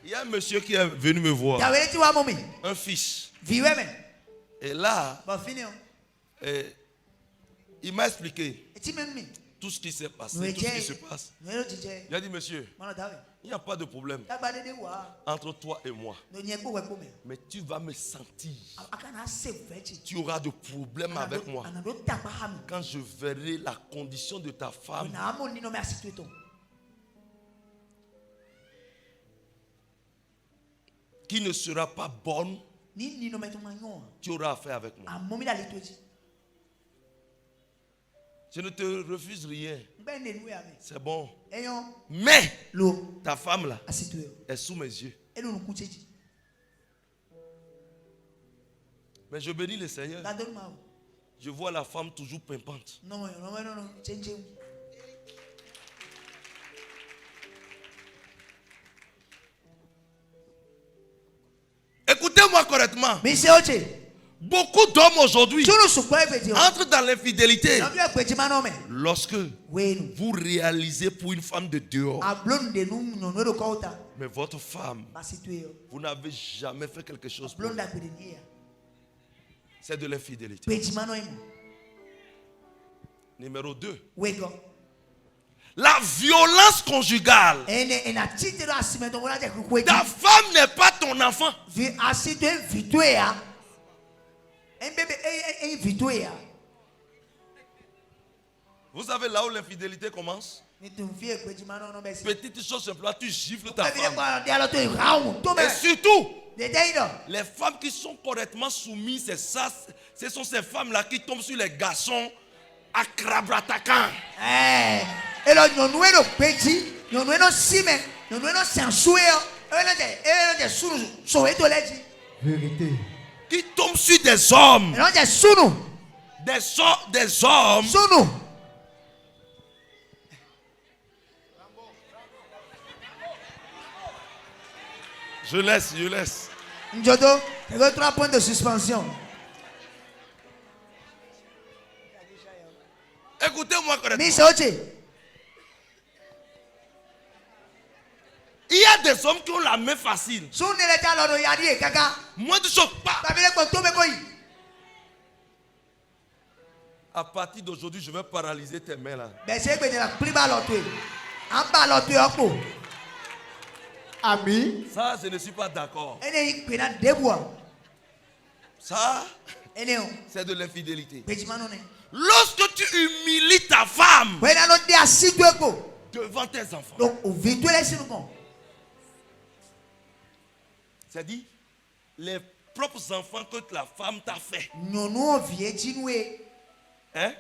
A: Il y a un monsieur qui est venu me voir. Un fils. Et là, il m'a expliqué tout ce qui s'est passé, tout ce qui se passe. Il a dit, monsieur, il n'y a pas de problème entre toi et moi. Mais tu vas me sentir. Tu auras de problèmes avec moi quand je verrai la condition de ta femme. Qui ne sera pas bonne. Tu auras affaire avec moi. Je ne te refuse rien. C'est bon. Mais ta femme là est sous mes yeux. Mais je bénis le Seigneur. Je vois la femme toujours pimpante. Écoutez-moi correctement. Beaucoup d'hommes aujourd'hui entrent dans l'infidélité lorsque vous réalisez pour une femme de dehors. Mais votre femme, vous n'avez jamais fait quelque chose pour elle. C'est de l'infidélité. Numéro 2. La violence conjugale. Ta femme n'est pas ton enfant. Vous savez là où l'infidélité commence? Petite chose simplement, tu gifles ta femme. Et surtout, les femmes qui sont correctement soumises, c'est ça, ce sont ces femmes-là qui tombent sur les garçons à crabratacan.
B: Et là, nous nous petit, nous nous sime, nous nous sensuel,
A: vérité. Qui tombent sur des hommes. Des hommes. Je laisse.
B: Njodo, il y a 3 points de suspension.
A: Écoutez-moi correctement. Il y a des hommes qui ont la main facile. Moi, tu choques pas. À partir d'aujourd'hui, je vais paralyser tes mains là.
C: Ami.
A: Ça, je ne suis pas d'accord. Ça, c'est de l'infidélité. Lorsque tu humilies ta femme devant tes enfants, c'est-à-dire les propres enfants que la femme t'a fait. Hein?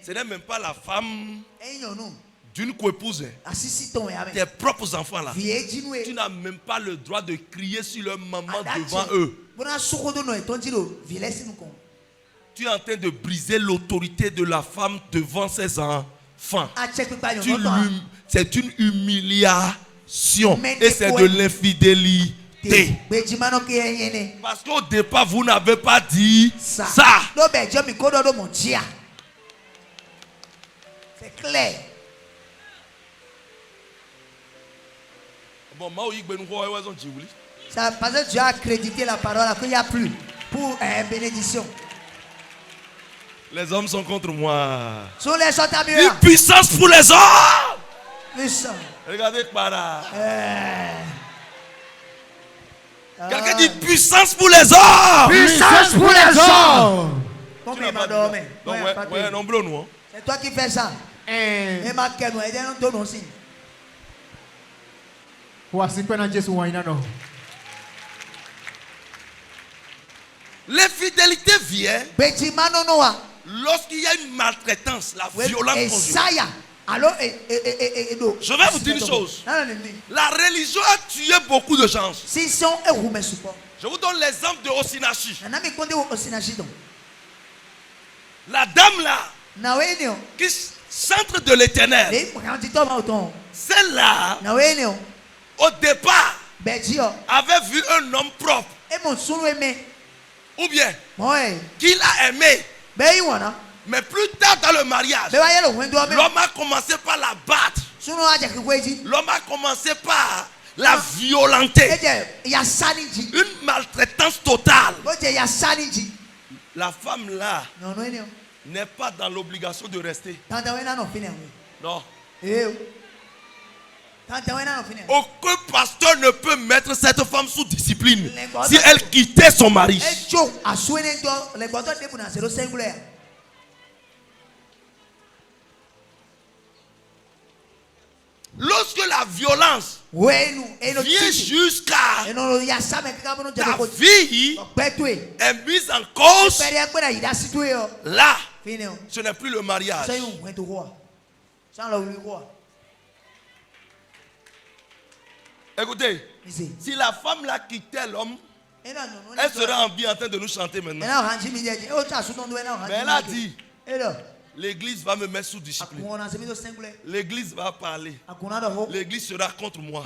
A: Ce n'est même pas la femme d'une co-épouse. Tes propres enfants là. Tu n'as même pas le droit de crier sur leur maman devant eux. Tu es en train de briser l'autorité de la femme devant ses enfants. C'est une humiliation. Et c'est de l'infidélité. Parce qu'au départ, vous n'avez pas dit ça.
B: C'est clair. Ça, parce que Dieu a accrédité la parole qu'il n'y a plus pour bénédiction.
A: Les hommes sont contre moi.
B: Une
A: puissance pour les hommes.
B: Puissance.
A: Regardez par là. Quelqu'un dit puissance pour les hommes.
C: Puissance pour les hommes.
B: Combien m'a dormi? C'est toi qui fais ça. Et ma kenu, et non donne aussi.
A: L'infidélité vient lorsqu'il y a une maltraitance, la violence conjugale. Je vais vous dire une chose. La religion a tué beaucoup de gens. Je vous donne l'exemple de Osinachi. La dame là, qui centre de l'Éternel, celle-là, au départ, avait vu un homme propre. Ou bien, qu'il a aimé. Mais plus tard dans le mariage, l'homme a commencé par la battre. L'homme a commencé par la violenter. Une maltraitance totale. La femme là n'est pas dans l'obligation de rester. Non. Aucun pasteur ne peut mettre cette femme sous discipline si elle quittait son mari. Lorsque la violence vient jusqu'à ta vie est mise en cause, là, ce n'est plus le mariage. Écoutez, si la femme là quittait l'homme, elle serait en vie en train de nous chanter maintenant. Mais elle a dit, l'église va me mettre sous discipline. L'église va parler. L'église sera contre moi.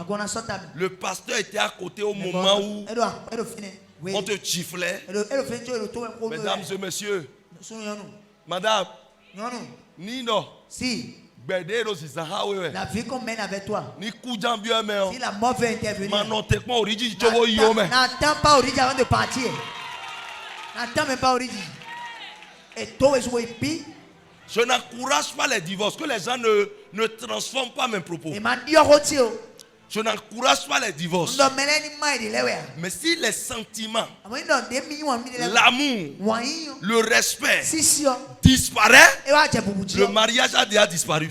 A: Le pasteur était à côté au moment où on te chifflait. Mesdames et messieurs, madame, Nino,
B: la vie qu'on mène avec toi, si la mort veut intervenir, n'attends pas Origi avant de partir. N'attends même pas Origi. Et toi,
A: je n'encourage pas les divorces, que les gens ne transforment pas mes propos. Je n'encourage pas les divorces. Mais si les sentiments, l'amour, le respect disparaît, le mariage a déjà disparu.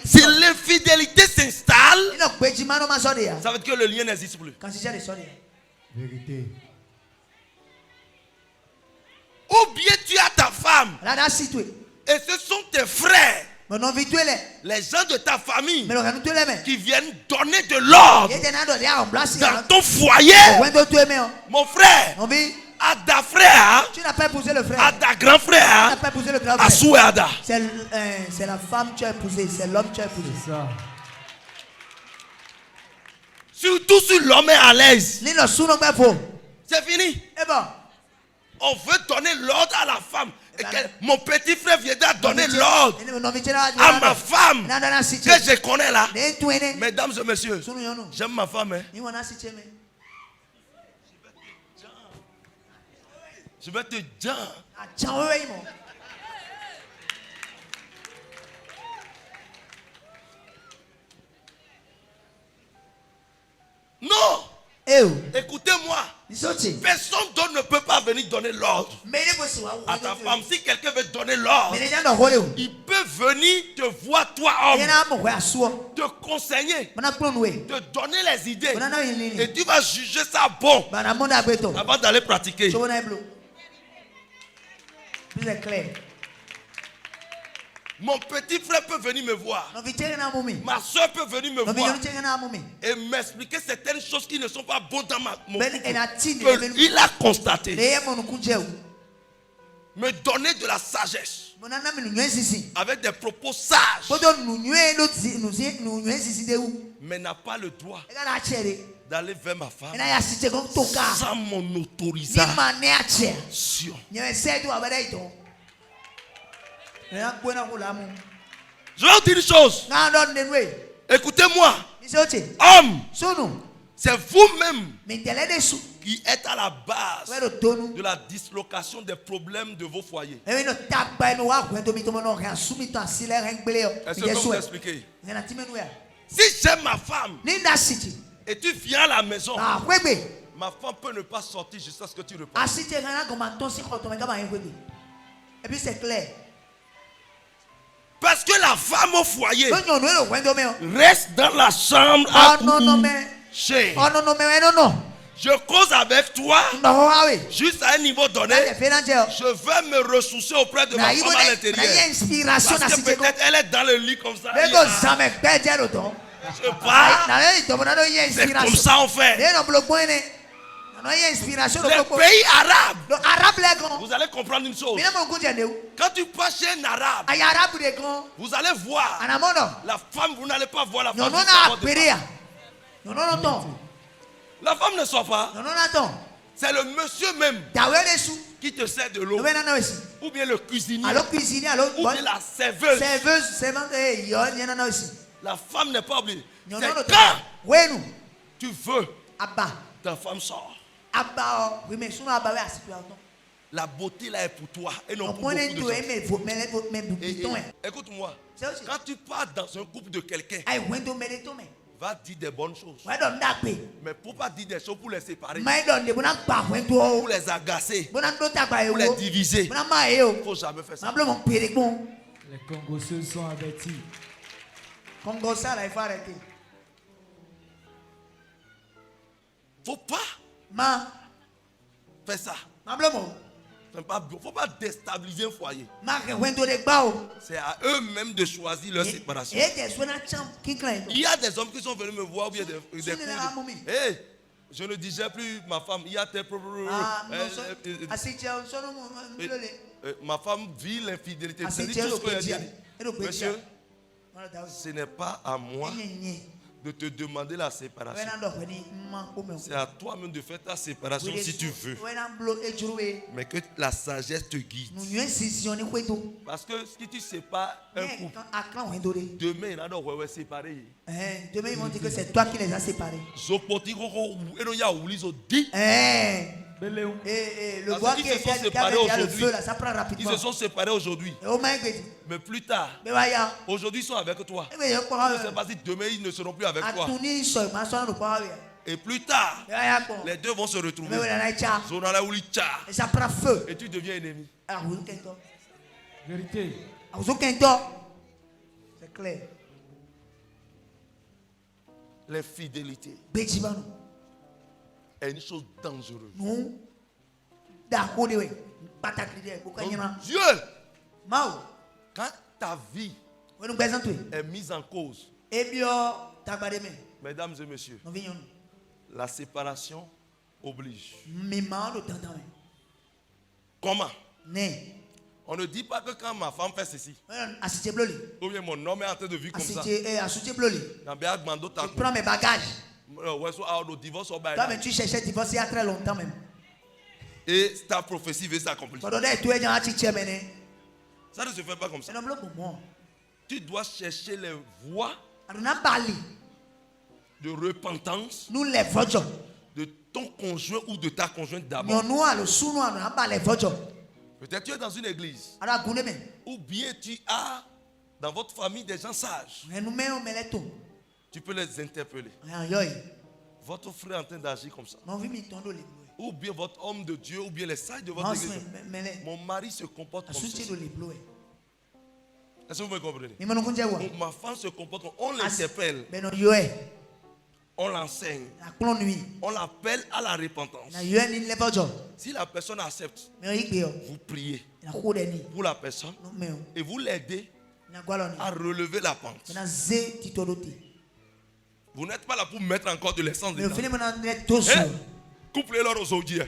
A: Si l'infidélité s'installe, ça veut dire que le lien n'existe plus.
C: Vérité.
A: Ou bien tu as ta femme et ce sont tes frères, les gens de ta famille qui viennent donner de l'ordre dans ton foyer. Mon frère, à ta frère,
B: tu n'as pas épousé le frère.
A: À ta grand frère,
B: tu n'as pas épousé le grand frère.
A: À Souéada.
B: C'est la femme que tu as épousée, c'est l'homme que tu as épousé.
C: Ça.
A: Surtout si l'homme est à l'aise. C'est fini.
B: Et bon.
A: On veut donner l'ordre à la femme. Et que mon petit frère viendra donner l'ordre à ma femme que je connais là. Mesdames et messieurs, j'aime ma femme. Hein. Je vais te dire. Non. Écoutez-moi. Personne d'autre ne peut pas venir donner l'ordre à ta femme. Si quelqu'un veut donner l'ordre, il peut venir te voir, toi homme, te conseiller, te donner les idées. Et tu vas juger ça bon avant d'aller pratiquer.
B: Plus clair.
A: Mon petit frère peut venir me voir. Ma soeur peut venir me voir et m'expliquer certaines choses qui ne sont pas bonnes dans mon couple. Il a constaté. Me donner de la sagesse avec des propos sages. Mais n'a pas le droit d'aller vers ma femme sans mon autorisation. Je vais vous dire une chose. Écoutez-moi. Homme, c'est vous-même qui êtes à la base de la dislocation des problèmes de vos foyers. Est-ce que je peux vous expliquer? Si j'aime ma femme et tu viens à la maison, ma femme peut ne pas sortir jusqu'à ce que tu repars.
B: Et puis c'est clair.
A: Parce que la femme au foyer reste dans la chambre à coucher. Je cause avec toi juste à un niveau donné. Je vais me ressourcer auprès de ma femme à l'intérieur. Parce que peut-être elle est dans le lit comme ça. Je pars. C'est comme ça on fait. Les pays arabes, vous allez comprendre une chose. Quand tu passes chez un arabe, vous allez voir la femme, vous n'allez pas voir la femme. La femme ne sort pas. C'est le monsieur même qui te sert de l'eau. Ou bien le cuisinier. Ou bien la serveuse. La femme n'est pas obligée. C'est quand tu veux, ta femme sort. La beauté là est pour toi et non pour beaucoup de gens. Écoute-moi, quand tu pars dans un couple de quelqu'un, va dire des bonnes choses. Mais pour pas dire des choses pour les séparer, pour les agacer, pour les diviser, il ne faut jamais faire ça.
C: Les Congolais sont avertis.
B: Il faut arrêter.
A: Faut pas faire ça. Faut pas déstabiliser un foyer. C'est à eux-mêmes de choisir leur séparation. Il y a des hommes qui sont venus me voir, ou bien des hey, je ne disais plus ma femme, il y a tes problèmes. Ma femme vit l'infidélité. C'est tout ce que j'ai dit. Monsieur, ce n'est pas à moi de te demander la séparation. C'est à toi-même de faire ta séparation si tu veux. Mais que la sagesse te guide. Parce que si tu sépares un couple, demain il y en a séparés.
B: Demain ils vont dire que c'est toi qui les as séparés. Et le bois qui était le feu là, ça prend rapidement.
A: Ils se sont séparés aujourd'hui. Mais plus tard, aujourd'hui ils sont avec toi. Je ne sais pas si demain ils ne seront plus avec toi. Et plus tard, les deux vont se retrouver.
B: Et ça prend feu.
A: Et tu deviens ennemi.
C: Vérité.
B: C'est clair.
A: L'infidélité est une chose dangereuse. Donc, Dieu, quand ta vie est mise en cause, mesdames et messieurs, la séparation oblige. Comment? On ne dit pas que quand ma femme fait ceci, ou bien mon homme est en train de vivre comme ça,
B: je prends mes bagages. Toi, tu cherchais divorce il y a très longtemps même.
A: Et ta prophétie veut s'accomplir. Ça ne se fait pas comme ça. Tu dois chercher les voies de repentance de ton conjoint ou de ta conjointe d'abord. Peut-être tu es dans une église. Ou bien tu as dans votre famille des gens sages. Tu peux les interpeller. Votre frère est en train d'agir comme ça. Ou bien votre homme de Dieu, ou bien les sages de votre église. Mon mari se comporte comme ça. Est-ce que vous me comprenez? Ma femme se comporte comme ça. On l'interpelle. On l'enseigne. On l'appelle à la repentance. Si la personne accepte, vous priez pour la personne et vous l'aidez à relever la pente. Vous n'êtes pas là pour mettre encore de l'essence dedans. Couplez-leur aux odieux.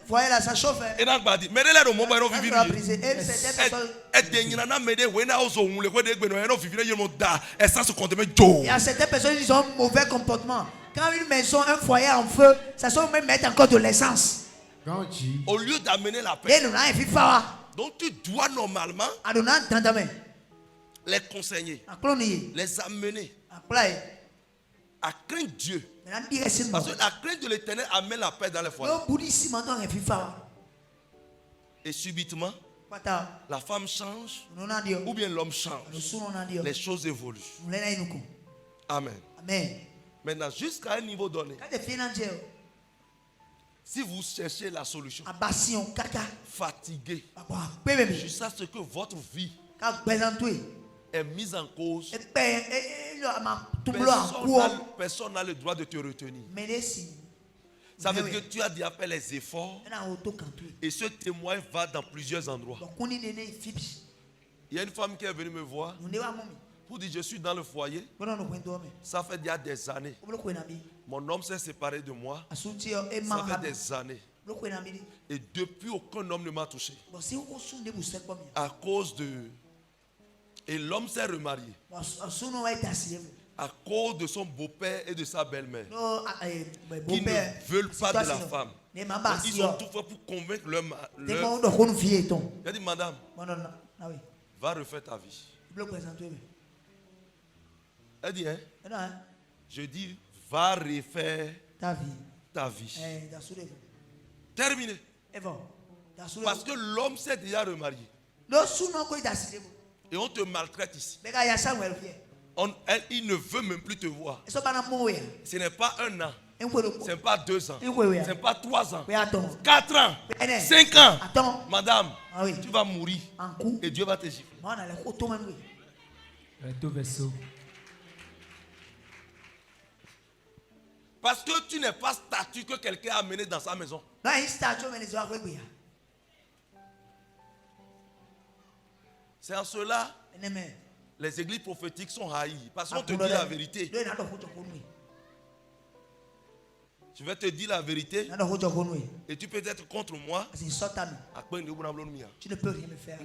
B: Voyez là, ça chauffe.
A: Et donc, mettez-les au moment où ils vivent. Il
B: y a certaines personnes qui ont un mauvais comportement. Quand une maison, un foyer en feu, ça se même mettre encore de l'essence.
A: Au lieu d'amener la paix. Donc tu dois normalement les conseiller, les amener à craindre Dieu. Parce que la crainte de l'Éternel amène la paix dans les foyers. Et subitement, la femme change ou bien l'homme change. Les choses évoluent. Amen. Maintenant, jusqu'à un niveau donné, si vous cherchez la solution, fatigué, jusqu'à ce que votre vie est mise en cause, personne n'a le droit de te retenir. Ça veut dire que tu as déjà fait les efforts et ce témoin va dans plusieurs endroits. Il y a une femme qui est venue me voir pour dire je suis dans le foyer, ça fait déjà des années. Mon homme s'est séparé de moi, ça fait des années. Et depuis aucun homme ne m'a touché. À cause de... Et l'homme s'est remarié à cause de son beau-père et de sa belle-mère qui ne veulent pas de la femme. Donc, ils ont tout fait pour convaincre leur... Il a dit, madame, va refaire ta vie. Elle dit, hein? Je dis, va refaire ta vie. Terminé. Parce que l'homme s'est déjà remarié. Et on te maltraite ici. Il ne veut même plus te voir. Ce n'est pas 1 an. Ce n'est pas 2 ans. Ce n'est pas 3 ans. 4 ans. 5 ans. Madame, tu vas mourir. Et Dieu va te gifler. Parce que tu n'es pas statut que quelqu'un a amené dans sa maison. C'est en cela les églises prophétiques sont haïes. Parce qu'on te dit la vérité. Je vais te dire la vérité. Et tu peux être contre moi.
B: Tu ne peux rien me faire.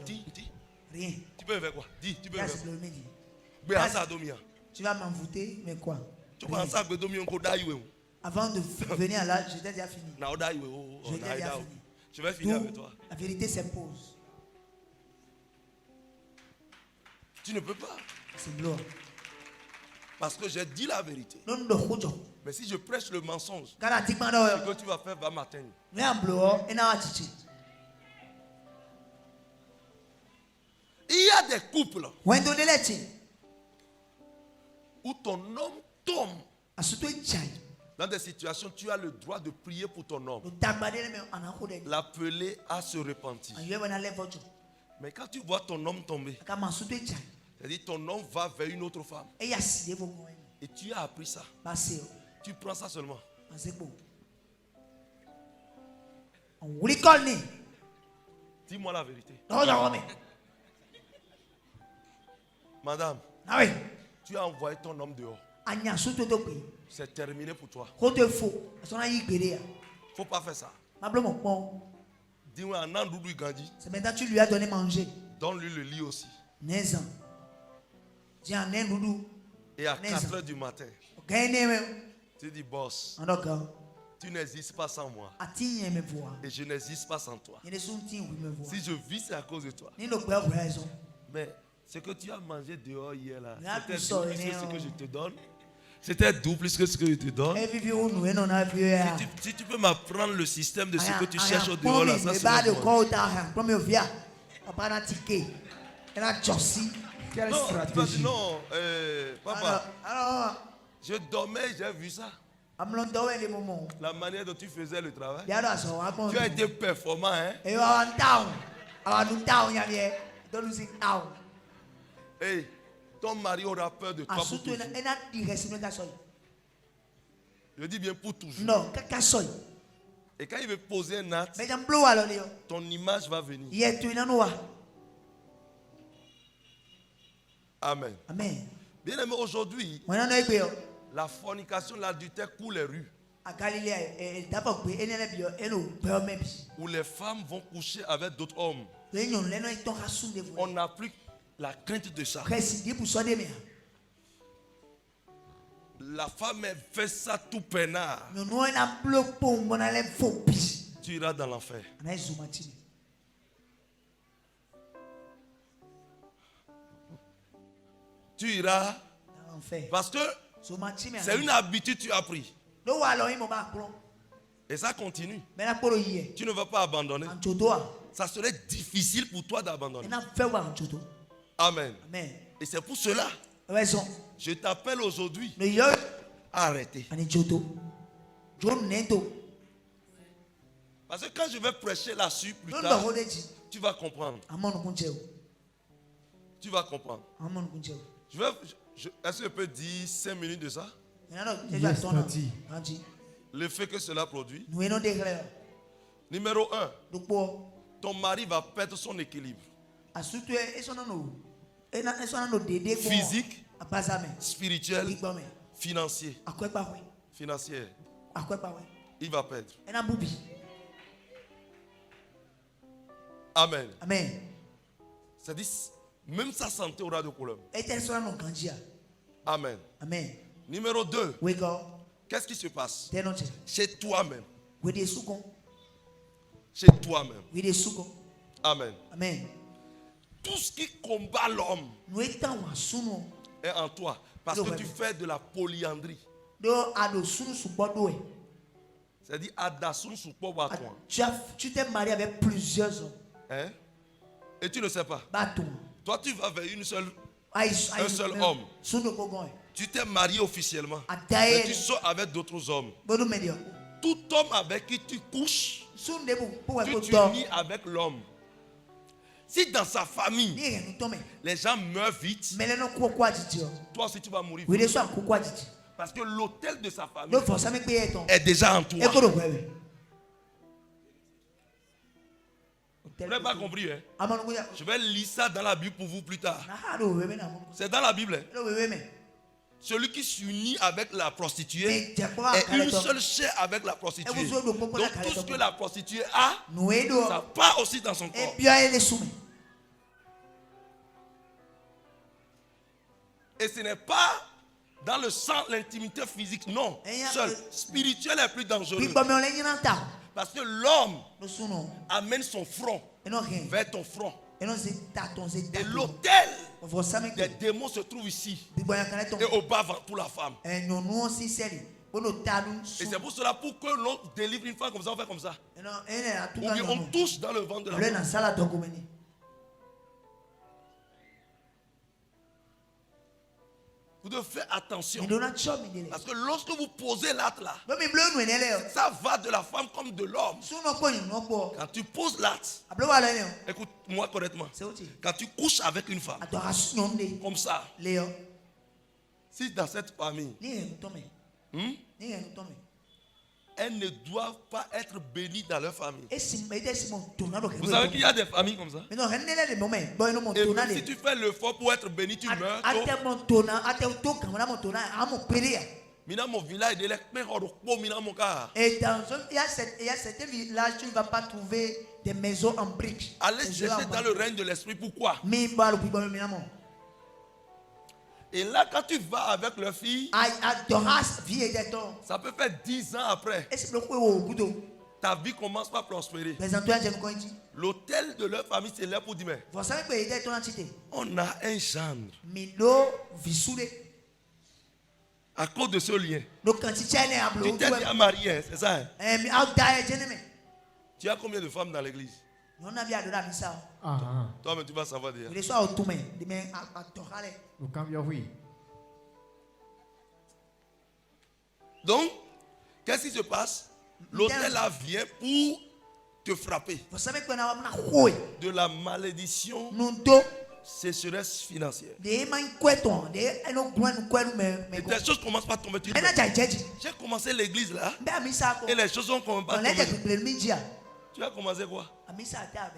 B: Rien.
A: Tu peux me faire quoi? Dis, tu peux me faire quoi?
B: Tu vas m'envoûter, mais quoi?
A: Avant
B: de venir là, j'étais déjà fini.
A: Je vais finir avec toi.
B: La vérité s'impose.
A: Tu ne peux pas.
B: C'est gloire.
A: Parce que j'ai dit la vérité. Mais si je prêche le mensonge, ce que tu vas faire va m'atteindre. Il y a des couples où ton homme tombe. Dans des situations, tu as le droit de prier pour ton homme. L'appeler à se repentir. Mais quand tu vois ton homme tomber, c'est-à-dire ton homme va vers une autre femme. Et tu as appris ça. Tu prends ça seulement. Dis-moi la vérité. Madame, tu as envoyé ton homme dehors. C'est terminé pour toi. Faut pas faire ça. Dis-moi, c'est
B: maintenant tu lui as donné manger.
A: Donne-lui le lit aussi. Et à 4h du matin, tu dis, boss, tu n'existes pas sans moi. Et je n'existe pas sans toi. Si je vis, c'est à cause de toi. Mais ce que tu as mangé dehors hier là, c'était double plus que ce que je te donne. C'était double plus que ce que je te donne. Si tu peux m'apprendre le système de ce que tu cherches au dehors là, ça c'est bon.
C: Quelle stratégie?
A: Non, papa. Je dormais, j'ai vu ça. La manière dont tu faisais le travail. Tu as été performant, hein? Hey, ton mari aura peur de toi pour toujours. Je dis bien pour toujours.
B: Non,
A: et quand il veut poser un acte, ton image va venir. Amen.
B: Amen.
A: Bien aimé, aujourd'hui, la fornication, l'adultère coule les rues. Où les femmes vont coucher avec d'autres hommes. On n'a plus la crainte de ça. La femme fait ça tout peinard. Tu iras dans l'enfer. Tu iras dans l'enfer. Parce que c'est une habitude que tu as pris. Et ça continue. Tu ne vas pas abandonner. Ça serait difficile pour toi d'abandonner. Amen. Et c'est pour cela. Je t'appelle aujourd'hui à arrêter. Parce que quand je vais prêcher là-dessus plus tard, tu vas comprendre. Tu vas comprendre. Est-ce que je peux dire 5 minutes de ça? L'effet que cela produit. Numéro 1. Ton mari va perdre son équilibre. Physique, spirituel, financier. Financier. Il va perdre. Amen.
B: Amen.
A: C'est-à-dire, même sa santé aura des problèmes. Amen.
B: Amen.
A: Numéro 2. Qu'est-ce qui se passe? Chez toi-même. Chez toi-même. Amen.
B: Amen.
A: Tout ce qui combat l'homme est en toi. Parce que tu fais de la polyandrie. C'est-à-dire,
B: tu t'es marié avec plusieurs hommes.
A: Hein? Et tu ne sais pas. Toi, tu vas vers un seul homme. Tu t'es marié officiellement. Mais tu sors avec d'autres hommes. Tout homme avec qui tu couches, tu t'unis avec l'homme. Si dans sa famille, les gens meurent vite, toi aussi tu vas mourir vite. Parce que l'autel de sa famille est déjà en toi. Vous n'avez pas compris, hein? Je vais lire ça dans la Bible pour vous plus tard. C'est dans la Bible. Hein? Celui qui s'unit avec la prostituée est une seule chair avec la prostituée. Donc tout ce que la prostituée a, ça part aussi dans son corps. Et ce n'est pas dans le sang, l'intimité physique, non. Seul, spirituel est plus dangereux. Parce que l'homme amène son front vers ton front. Et l'autel Des démons se trouvent ici et au bas pour la femme. Et c'est pour cela, pour que l'on délivre une femme comme ça, on fait comme ça. Ou bien on touche dans le ventre de la femme. Vous devez faire attention. Parce que lorsque vous posez l'acte là, ça va de la femme comme de l'homme. Quand tu poses l'acte, écoute-moi correctement. Quand tu couches avec une femme, comme ça, si dans cette famille, elles ne doivent pas être bénies dans leur famille. Vous savez qu'il y a des familles comme ça. Et si tu fais l'effort pour être béni, tu meurs. Mina mon village de
B: et il y a certains villages tu ne vas pas trouver des maisons en briques.
A: Allez chercher dans le règne de l'esprit. Pourquoi? Et là, quand tu vas avec leur fille, ça peut faire 10 ans après. Ta vie commence à prospérer. L'hôtel de leur famille, c'est là pour dire, mais on a un gendre. À cause de ce lien. Tu t'es déjà marié, c'est ça? Tu as combien de femmes dans l'église? Toi, mais tu vas savoir déjà. Donc, qu'est-ce qui se passe? L'hôtel là vient pour te frapper de la malédiction, sécheresse financière. Et des choses commencent par tomber. J'ai commencé l'église là et les choses ont commencé par tomber. Tu as commencé quoi?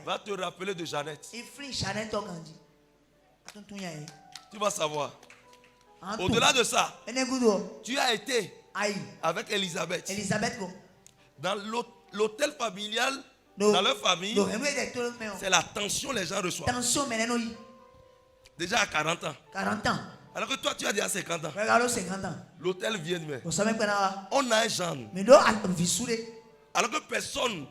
A: Va te rappeler de Jeannette. Tu vas savoir. Au-delà de ça, tu as été avec Elisabeth. Dans l'hôtel familial, dans leur famille, c'est la tension les gens reçoivent. Déjà à 40 ans. Alors que toi, tu as déjà 50 ans. L'hôtel vient de me. On a un genre. Alors que personne,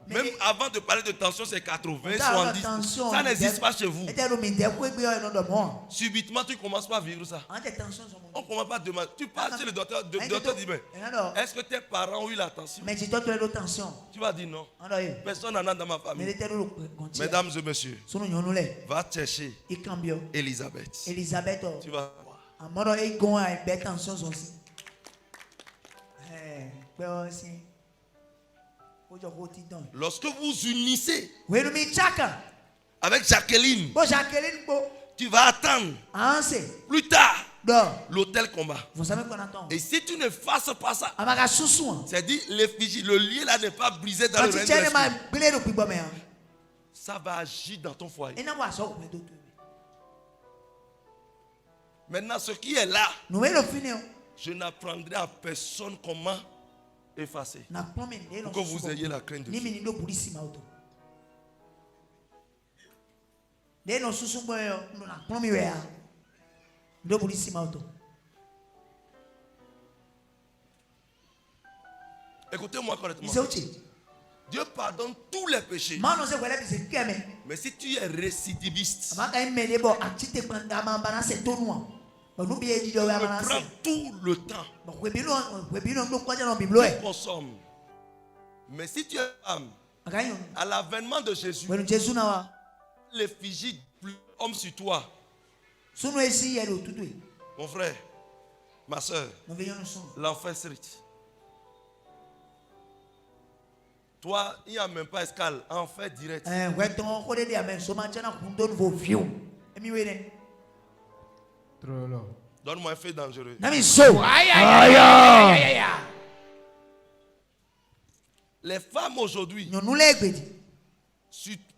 A: même avant de parler de tension, c'est 80, 70. Ça n'existe pas chez vous. Subitement, tu commences pas à vivre ça. On ne commence pas à demander. Tu parles chez le docteur. Le docteur dit, mais est-ce que tes parents ont eu la tension? Tu vas dire non. Personne n'en a dans ma famille. Mesdames et messieurs, va chercher Elisabeth. Tu vas voir. Lorsque vous unissez avec Jacqueline, tu vas attendre plus tard l'hôtel combat. Et si tu ne fasses pas ça, c'est-à-dire le lien là n'est pas brisé dans le règne de l'esprit, ça va agir dans ton foyer. Maintenant, ce qui est là, je n'apprendrai à personne comment effacer pour que vous ayez la crainte de Dieu. Écoutez-moi correctement. Dieu pardonne tous les péchés. Mais si tu es récidiviste, prends tout le temps. Tu consommes. Mais si tu es femme, à l'avènement de Jésus, l'effigie plus homme sur toi. Mon frère, ma soeur, l'enfer street. Toi, il n'y a même pas escale, enfer direct. Donne-moi un fait dangereux. Les femmes aujourd'hui,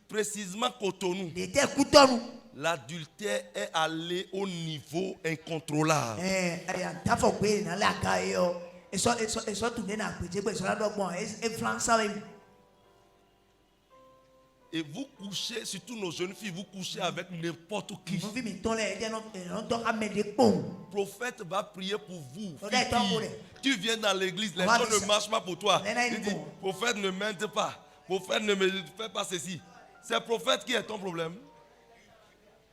A: précisément Cotonou, l'adultère est allé au niveau incontrôlable. Et vous couchez, surtout nos jeunes filles, vous couchez avec n'importe qui. Le prophète va prier pour vous. Tu viens dans l'église, les gens ne marchent pas pour toi. Il dit, prophète ne m'aide pas. Prophète ne me fait pas ceci. C'est le prophète qui est ton problème.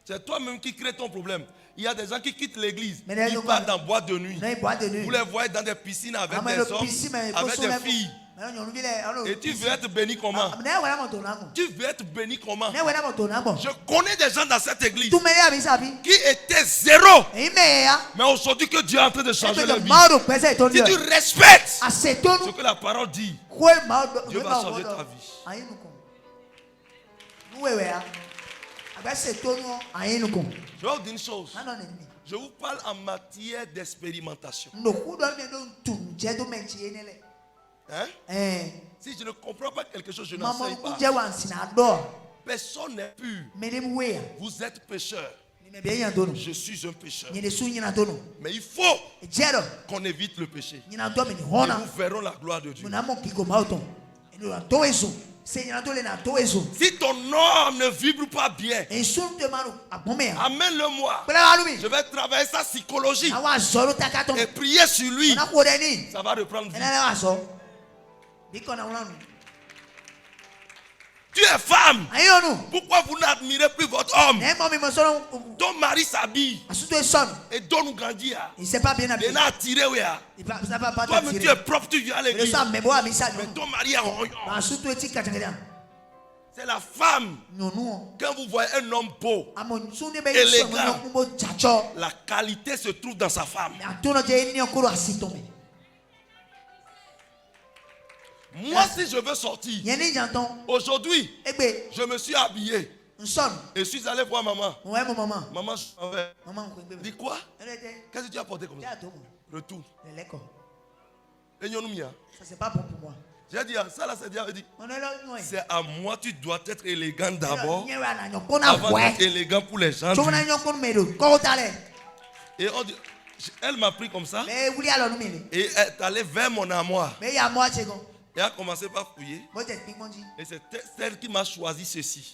A: C'est toi-même qui crée ton problème. Il y a des gens qui quittent l'église, ils partent en boîte de nuit. Vous les voyez dans des piscines avec des hommes, avec des filles. Et tu veux être béni comment? Tu veux être béni comment? Je connais des gens dans cette église qui étaient zéro. Mais aujourd'hui que Dieu est en train de changer leur vie. Si tu respectes ce que la parole dit, Dieu va changer ta vie. Je vais vous dire une chose. Je vous parle en matière d'expérimentation. Hein? Si je ne comprends pas quelque chose, je n'enseigne pas. Personne n'est pur. Vous êtes pécheur. Je suis un pécheur. Mais il faut qu'on évite le péché. Et nous verrons la gloire de Dieu. Si ton homme ne vibre pas bien, amène-le-moi. Je vais travailler sa psychologie et prier sur lui. Ça va reprendre vie. Tu es femme. Pourquoi vous n'admirez plus votre homme? Ton mari s'habille et donne nous grandir. Il n'est pas bien habillé. Toi-même tu es propre, tu viens à l'église. Mais ton mari est rognon. C'est la femme. Quand vous voyez un homme beau, élégant, la qualité se trouve dans sa femme. Moi, si je veux sortir, aujourd'hui, je me suis habillé et je suis allé voir maman. Maman, je dis quoi? Qu'est-ce que tu as porté comme ça? Retour. Ça,
C: c'est pas bon pour moi.
A: J'ai dit, ça là, c'est Dieu. C'est à moi, tu dois être élégant d'abord. Avant d'être élégant pour les gens. Et elle m'a pris comme ça. Et elle est allée vers mon armoire. Et a commencé par fouiller. Et c'est celle qui m'a choisi ceci.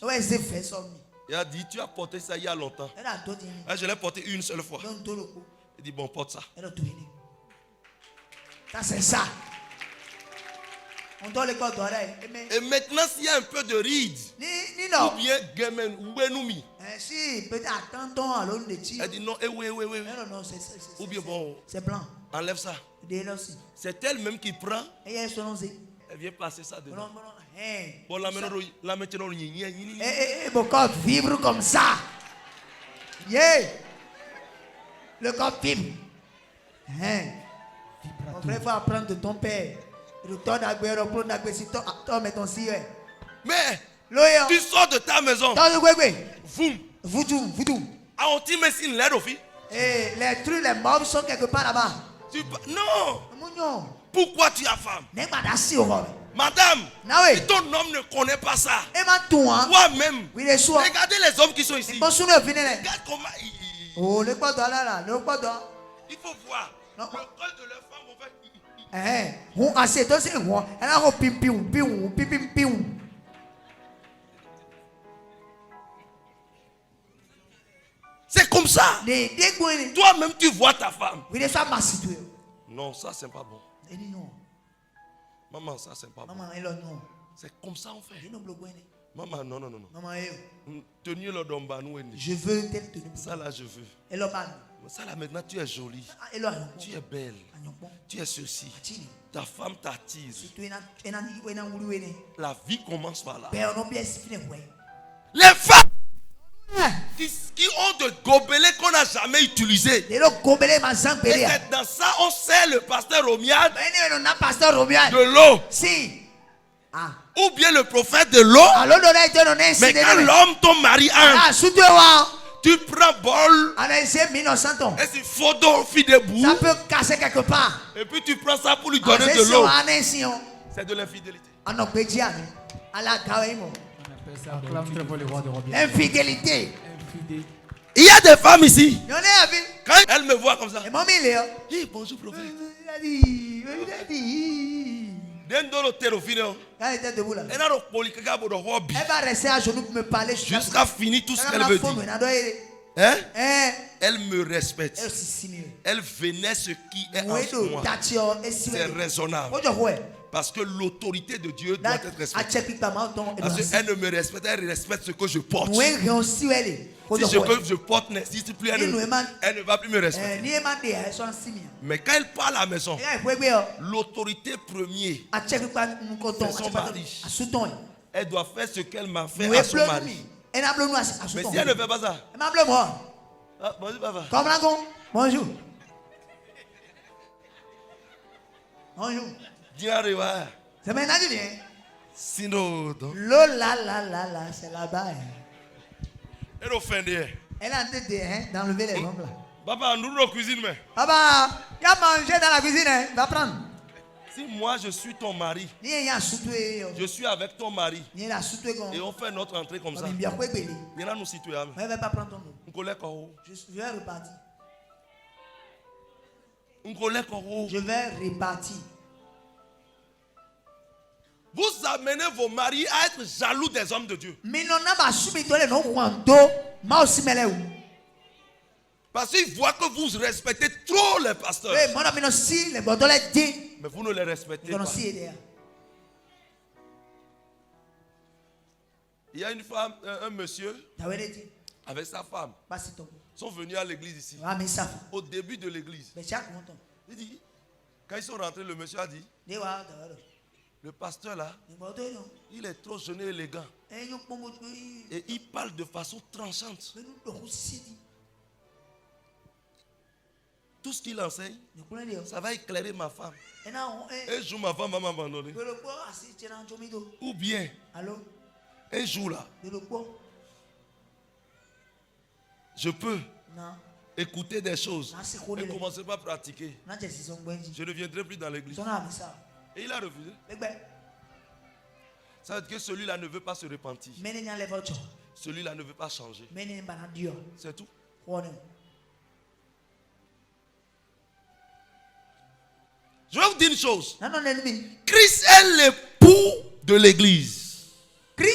A: Et a dit, tu as porté ça il y a longtemps. Et je l'ai porté une seule fois. Il dit, bon, porte ça.
C: Ça, c'est ça. On doit le corps d'oreille.
A: Et maintenant, s'il y a un peu de ride, ou bien gamin, ou benoumi.
C: Si, peut-être attendons à l'autre de tir.
A: Elle dit non, oui.
C: Non,
A: ou bien bon,
C: c'est blanc.
A: Enlève ça. C'est elle-même qui prend. Elle vient placer ça dedans. Bon, la maintenant,
C: mon corps vibre comme ça. Yeah. Le corps vibre. Mon frère, il faut apprendre de ton père.
A: Mais tu sors de ta maison.
C: Les trucs, les mobs sont quelque part là-bas.
A: Non. Pourquoi tu as faim? Madame, si ton homme ne connaît pas ça, toi-même, regardez les hommes qui sont ici. Regarde comment il faut voir. Le col de leur femme, on fait. C'est comme ça. Toi-même, tu vois ta femme. Non, ça, c'est pas bon. Maman, ça, c'est pas bon. C'est comme ça, on fait. Maman, non. Tenue le dombanou.
C: Je veux telle tenue.
A: Ça, là, je veux. Ça, là, maintenant, tu es jolie. Tu es belle. Tu es ceci. Ta femme t'attise. La vie commence par là. Les femmes qui ont de gobelets qu'on n'a jamais utilisés. Et c'est dans ça on sert le pasteur Romiad de l'eau. Ou bien le prophète de l'eau. Mais quand l'homme, ton mari, tu prends bol. Et c'est faux d'eau, fille debout.
C: Ça peut casser quelque part.
A: Et puis tu prends ça pour lui donner de l'eau. C'est de l'infidélité.
C: Infidélité.
A: Il y a des femmes ici. Quand elles me voient comme ça. Bonjour prophète. Elle va
C: rester à genoux pour me parler
A: jusqu'à finir tout ce qu'elle veut dire. elle me respecte. Elle venait ce qui est en moi. C'est raisonnable. Parce que l'autorité de Dieu doit être respectée. Parce qu'elle ne me respecte, elle respecte ce que je porte. Si ce que je porte n'existe plus, elle ne va plus me respecter. Mais quand elle parle à la maison, l'autorité première, c'est son mari. Elle doit faire ce qu'elle m'a fait à son mari. Mais si elle ne fait pas ça, bonjour papa.
C: Bonjour. Bonjour. C'est maintenant que tu viens.
A: Sinon,
C: Là, c'est là-bas.
A: elle offendait.
C: Elle a tenté d'enlever les bombes là.
A: Papa, nous nos cuisines, mais.
C: Papa, il y a mangé dans la cuisine, hein? Va prendre.
A: Si moi je suis ton mari, je suis avec ton mari, et on fait notre entrée comme ça, viens nous situer.
C: Je ne vais pas prendre ton nom. Je vais repartir. Je vais repartir.
A: Vous amenez vos maris à être jaloux des hommes de Dieu. Parce qu'ils voient que vous respectez trop les pasteurs. Mais vous ne les respectez pas. Il y a une femme, un monsieur, avec sa femme, sont venus à l'église ici. Au début de l'église. Il dit, quand ils sont rentrés, le monsieur a dit, le pasteur là, il est trop jeune et élégant. Et il parle de façon tranchante. Tout ce qu'il enseigne, ça va éclairer ma femme. Un jour, ma femme va m'abandonner. Ou bien, un jour là, je peux écouter des choses et commencer pas à pratiquer. Je ne viendrai plus dans l'église. Et il a refusé. Ça veut dire que celui-là ne veut pas se repentir. Celui-là ne veut pas changer. C'est tout. Je vais vous dire une chose. Christ est l'époux de l'église. Il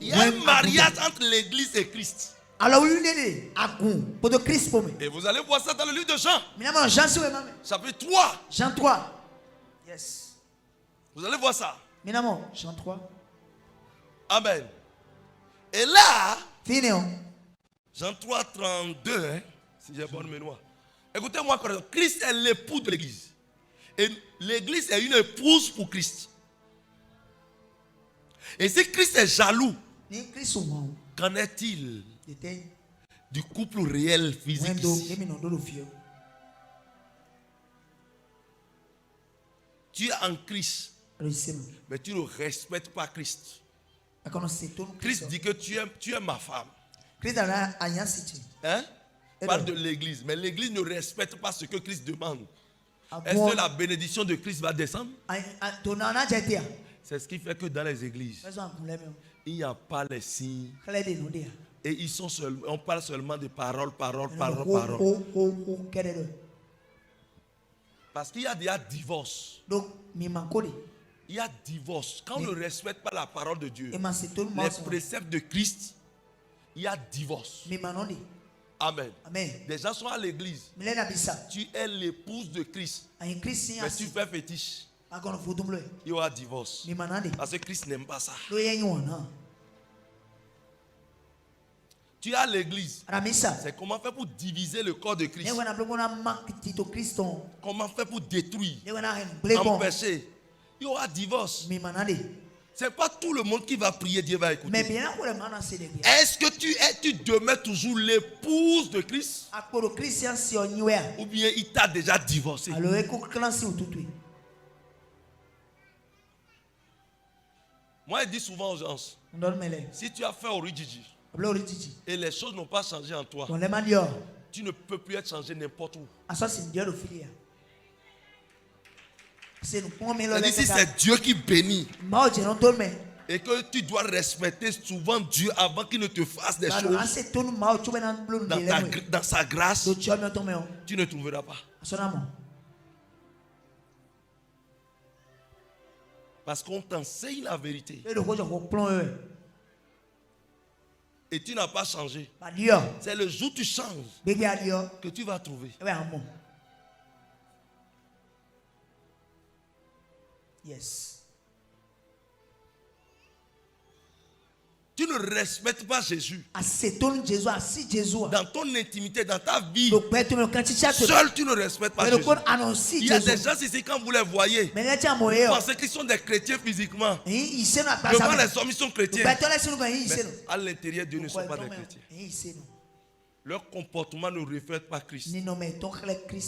A: y a un mariage entre l'église et Christ. Et vous allez voir ça dans le livre de Jean. Chapitre 3.
C: Jean 3. Yes.
A: Vous allez voir ça.
C: Jean 3.
A: Amen. Et là,
C: Finéon.
A: Jean 3, 32, hein, si j'ai bonne mémoire. Écoutez-moi, Christ est l'époux de l'église. Et l'église est une épouse pour Christ. Et si Christ est jaloux, qu'en est-il du couple réel physique ici? Tu es en Christ, mais tu ne respectes pas Christ. Christ dit que tu es ma femme. Hein? Parle de l'église, mais l'église ne respecte pas ce que Christ demande. Est-ce que la bénédiction de Christ va descendre? C'est ce qui fait que dans les églises, il n'y a pas les signes. Et ils sont on parle seulement de paroles. Parce qu'il y a déjà divorce. Il y a divorce. Quand on ne respecte pas la parole de Dieu, les préceptes de Christ, il y a divorce. Amen. Des gens sont à l'église. Tu es l'épouse de Christ. Mais tu fais fétiche. Il y aura divorce. Parce que Christ n'aime pas ça. Tu es à l'église. C'est comment faire pour diviser le corps de Christ. Comment faire pour détruire, empêcher. Il y aura divorce. Ce n'est pas tout le monde qui va prier, Dieu va écouter. Est-ce que tu demeures toujours l'épouse de Christ? Ou bien il t'a déjà divorcé? Moi, je dis souvent aux gens, si tu as fait Orijiji et les choses n'ont pas changé en toi, tu ne peux plus être changé n'importe où. Si c'est Dieu qui bénit et que tu dois respecter souvent Dieu avant qu'il ne te fasse des choses dans sa grâce, tu ne trouveras pas. Parce qu'on t'enseigne la vérité. et tu n'as pas changé, c'est le jour où tu changes que tu vas trouver.
B: Yes.
A: Tu ne respectes pas Jésus.
B: Dans
A: ton intimité, dans ta vie, seul tu ne respectes pas Jésus. Il y a des gens ici, quand vous les voyez, vous pensez qu'ils sont des chrétiens physiquement. Devant les hommes, ils sont chrétiens. Mais à l'intérieur, Dieu ne sont pas des chrétiens. Leur comportement ne reflète pas Christ.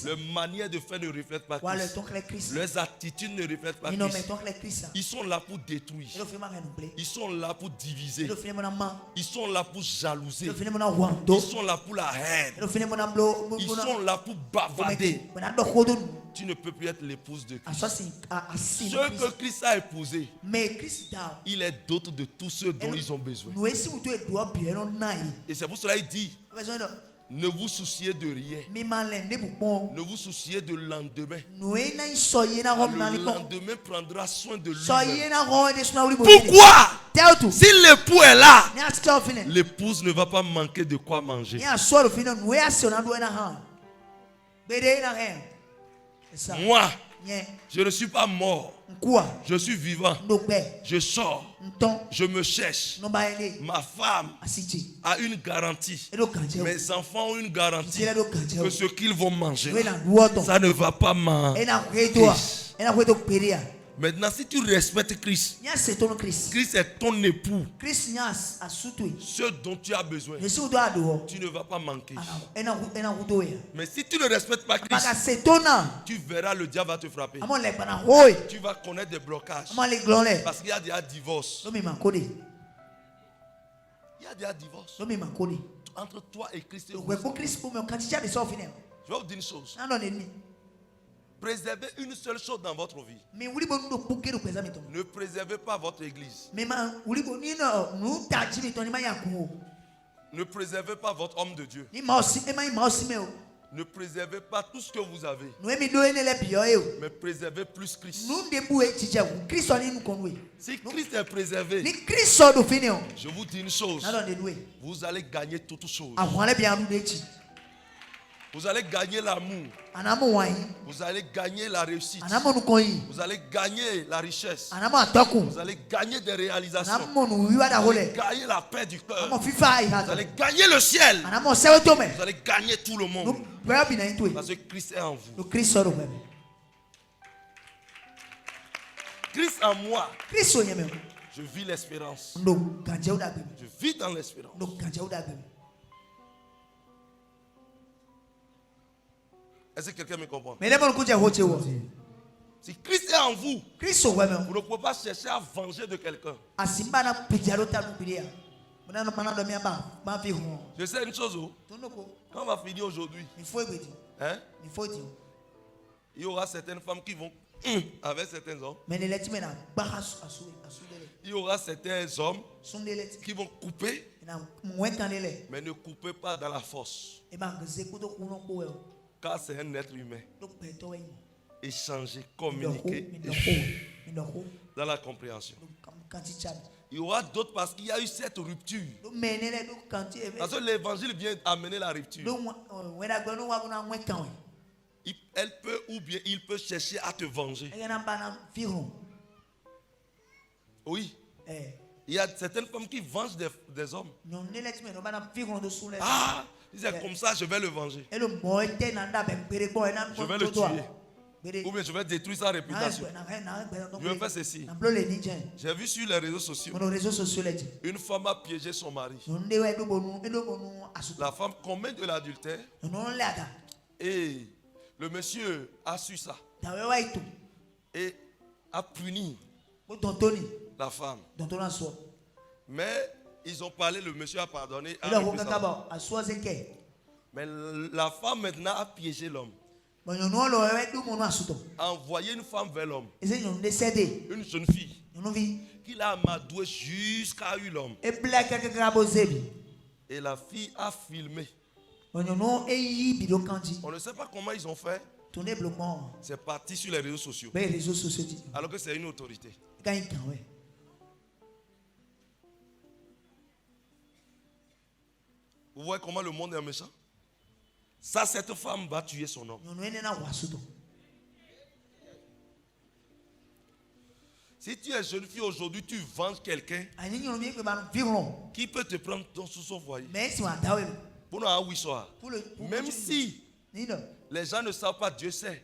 A: Leur manière de faire ne reflète pas Christ. Leurs attitudes ne reflètent pas Christ. Ils sont là pour détruire. Ils sont là pour diviser. Ils sont là pour jalouser. Ils sont là pour la haine. Ils sont là pour bavarder. Tu ne peux plus être l'épouse de Christ. Ceux que Christ a épousés, il est d'autres de tous ceux dont ils ont besoin. Et c'est pour cela qu'il dit, ne vous souciez de rien. Ne vous souciez de lendemain. Le lendemain prendra soin de lui. Pourquoi? Si l'époux est là, l'épouse ne va pas manquer de quoi manger. Moi, je ne suis pas mort. Je suis vivant. Je sors. Je me cherche. Ma femme a une garantie. Mes enfants ont une garantie que ce qu'ils vont manger, ça ne va pas manquer. Maintenant, si tu respectes Christ, Christ est ton époux. Ce dont tu as besoin, tu ne vas pas manquer. Mais si tu ne respectes pas Christ, tu verras le diable va te frapper. Tu vas connaître des blocages. Parce qu'il y a des divorces. Il y a des divorces entre toi et Christ. Je vais vous dire une chose. Préservez une seule chose dans votre vie. Ne préservez pas votre église. Ne préservez pas votre homme de Dieu. Ne préservez pas tout ce que vous avez. Mais préservez plus Christ. Si Christ est préservé, je vous dis une chose. Vous allez gagner toutes choses. Vous allez gagner l'amour. Vous allez gagner la réussite. Vous allez gagner la richesse. Vous allez gagner des réalisations. Vous allez gagner la paix du cœur. Vous allez gagner le ciel. Vous allez gagner tout le monde. Parce que Christ est en vous. Christ en moi. Je vis l'espérance. Je vis dans l'espérance. Est-ce que quelqu'un me comprend? Si Christ est en vous, vous ne pouvez pas chercher à venger de quelqu'un. Je sais une chose. Quand on va finir aujourd'hui, il y aura certaines femmes qui vont avec certains hommes. Il y aura certains hommes qui vont couper, mais ne coupez pas dans la force. Car c'est un être humain. Échanger, communiquer, dans la compréhension. Il y aura d'autres parce qu'il y a eu cette rupture. Parce que l'évangile vient amener la rupture. Elle peut ou bien il peut chercher à te venger. Oui. Il y a certaines femmes qui vengent des hommes. Ah, c'est comme ça, je vais le venger. Je vais le tuer. Ou bien je vais détruire sa réputation. Je vais faire ceci. J'ai vu sur les réseaux sociaux, une femme a piégé son mari. La femme commet de l'adultère. Et le monsieur a su ça. Et a puni la femme. Mais ils ont parlé, le monsieur a pardonné. Mais la femme maintenant a piégé l'homme. A envoyé une femme vers l'homme. Une jeune fille. Qui l'a amadoué jusqu'à eu l'homme. Et la fille a filmé. On ne sait pas comment ils ont fait. C'est parti sur les réseaux sociaux. Alors que c'est une autorité. Vous voyez comment le monde est méchant? Ça, cette femme va tuer son homme. Si tu es jeune fille aujourd'hui, tu venges quelqu'un qui peut te prendre sous son foyer. Même si les gens ne savent pas, Dieu sait.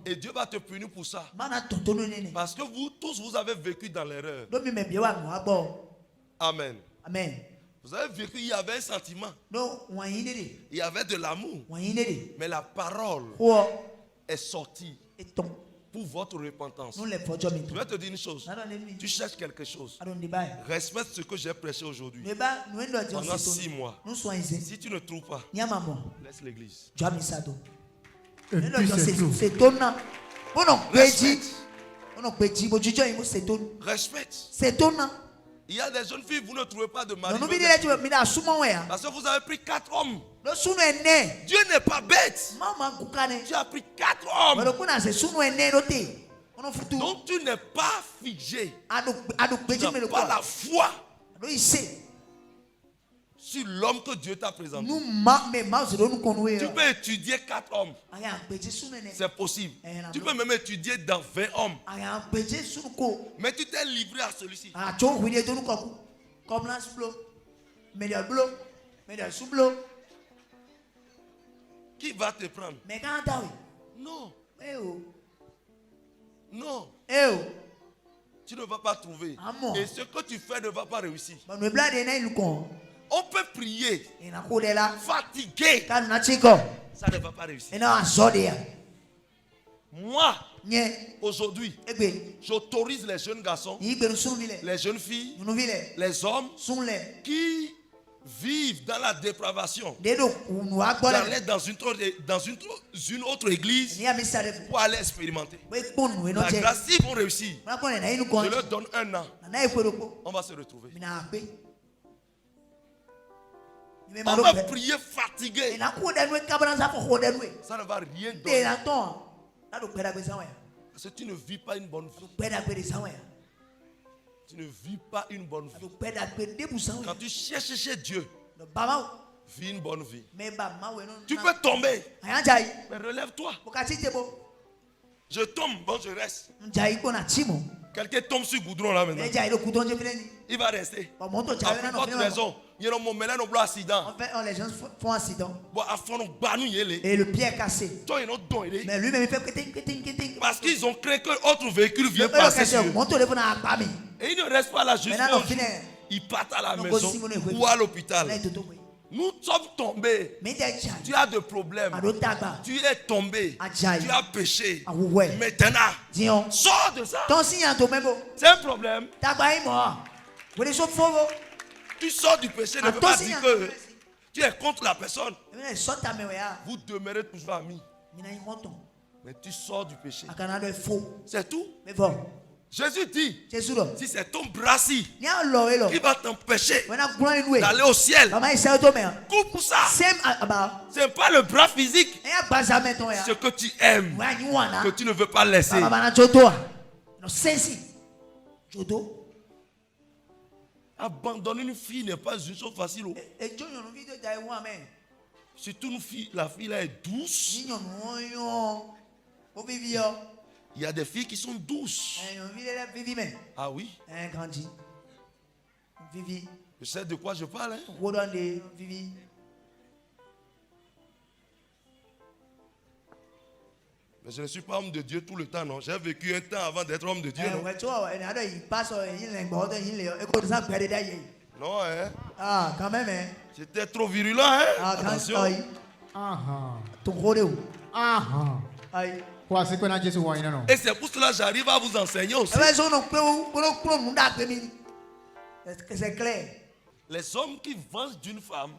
A: Et Dieu va te punir pour ça. Parce que vous tous, vous avez vécu dans l'erreur. Amen.
B: Amen.
A: Vous avez vécu, il y avait un sentiment. Il y avait de l'amour. Mais la parole est sortie pour votre repentance. Je vais te dire une chose. Tu cherches quelque chose. Respecte ce que j'ai prêché aujourd'hui. Pendant 6 mois. Si tu ne trouves pas, laisse l'église. Respecte. Il y a des jeunes filles, vous ne trouvez pas de mari. Parce que vous avez pris 4 hommes. Dieu n'est pas bête. Tu as pris 4 hommes. Donc tu n'es pas figé. Tu n'as pas la foi sur l'homme que Dieu t'a présenté. Tu peux étudier 4 hommes. C'est possible. Tu peux même étudier dans 20 hommes. Mais tu t'es livré à celui-ci. Qui va te prendre? Non. Non. Tu ne vas pas trouver. Et ce que tu fais ne va pas réussir. On peut prier, fatigué, ça ne va pas réussir. Moi, aujourd'hui, j'autorise les jeunes garçons, les jeunes filles, les hommes qui vivent dans la dépravation d'aller dans une autre église pour aller expérimenter. La grâce, ils vont réussir. Je leur donne 1 an. On va se retrouver. On va prier fatigué. Ça ne va rien donner. Parce que tu ne vis pas une bonne vie. Tu ne vis pas une bonne vie. Quand tu cherches chez Dieu, vis une bonne vie. Tu peux tomber, mais relève-toi. Je tombe, bon je reste. Quelqu'un tombe sur le goudron là maintenant. Il va rester. À votre raison, il y a un accident.
B: Les gens font accident.
A: Et
B: le pied est cassé. Mais lui-même il fait
A: parce qu'ils ont cru que l'autre véhicule vient passer sur eux. Et il ne reste pas là juste. Ils partent à la maison ou à l'hôpital. Nous sommes tombés. Tu as des problèmes. Tu es tombé. Tu as péché. Maintenant, sors de ça. C'est un problème. Tu sors du péché, ne veut pas dire que tu es contre la personne. Vous demeurez toujours amis. Mais tu sors du péché. C'est tout. Jésus dit, si c'est ton bras-ci qui va t'empêcher d'aller au ciel, coupe ça. Ce n'est pas le bras physique, ce que tu aimes, que tu ne veux pas laisser. Abandonner une fille n'est pas une chose facile. Surtout une fille, la fille là est douce. Il y a des filles qui sont douces. Ah oui. Je sais de quoi je parle. Mais je ne suis pas homme de Dieu tout le temps, non. J'ai vécu un temps avant d'être homme de Dieu. Non, hein.
B: Ah, quand même, hein.
A: J'étais trop virulent, hein. Attention. Et c'est pour cela que j'arrive à vous enseigner aussi.
B: C'est clair.
A: Les hommes qui vengent d'une femme,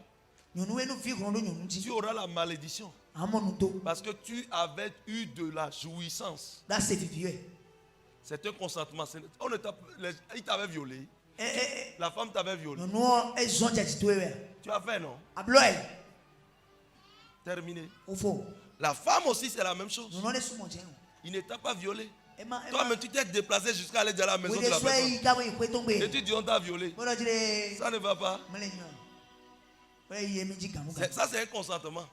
A: tu auras la malédiction. Parce que tu avais eu de la jouissance. C'est un consentement. Il t'avait violé. La femme t'avait violé. Tu as fait, non? Terminé. La femme aussi, c'est la même chose. Il ne t'a pas violé. Toi-même, tu t'es déplacé jusqu'à aller dans la maison de la personne. Et tu dis, on t'a violé. Ça ne va pas. Ça, c'est un consentement.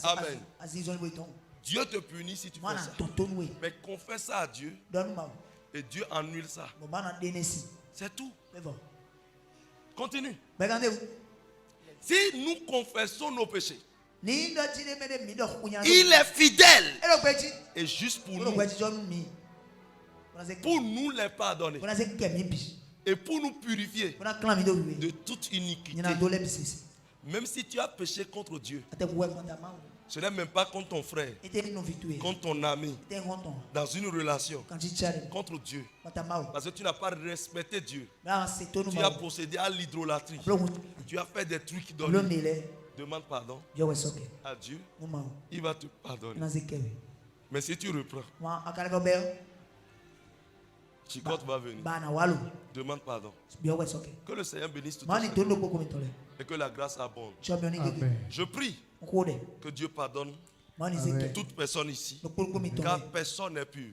A: Amen. Dieu te punit si tu fais ça. Mais confesse ça à Dieu. Et Dieu annule ça. C'est tout. Continue. Si nous confessons nos péchés, il est fidèle et juste pour nous les pardonner et pour nous purifier de toute iniquité. Même si tu as péché contre Dieu, ce n'est même pas contre ton frère, contre ton ami, dans une relation, contre Dieu. Parce que tu n'as pas respecté Dieu. Tu as procédé à l'idolâtrie. Tu as fait des trucs dans le monde. Demande pardon à Dieu. Il va te pardonner. Mais si tu reprends, Chicotte va venir. Demande pardon. Que le Seigneur bénisse tout le monde. Et que la grâce abonde. Je prie que Dieu pardonne toute personne ici. Car personne n'est pur.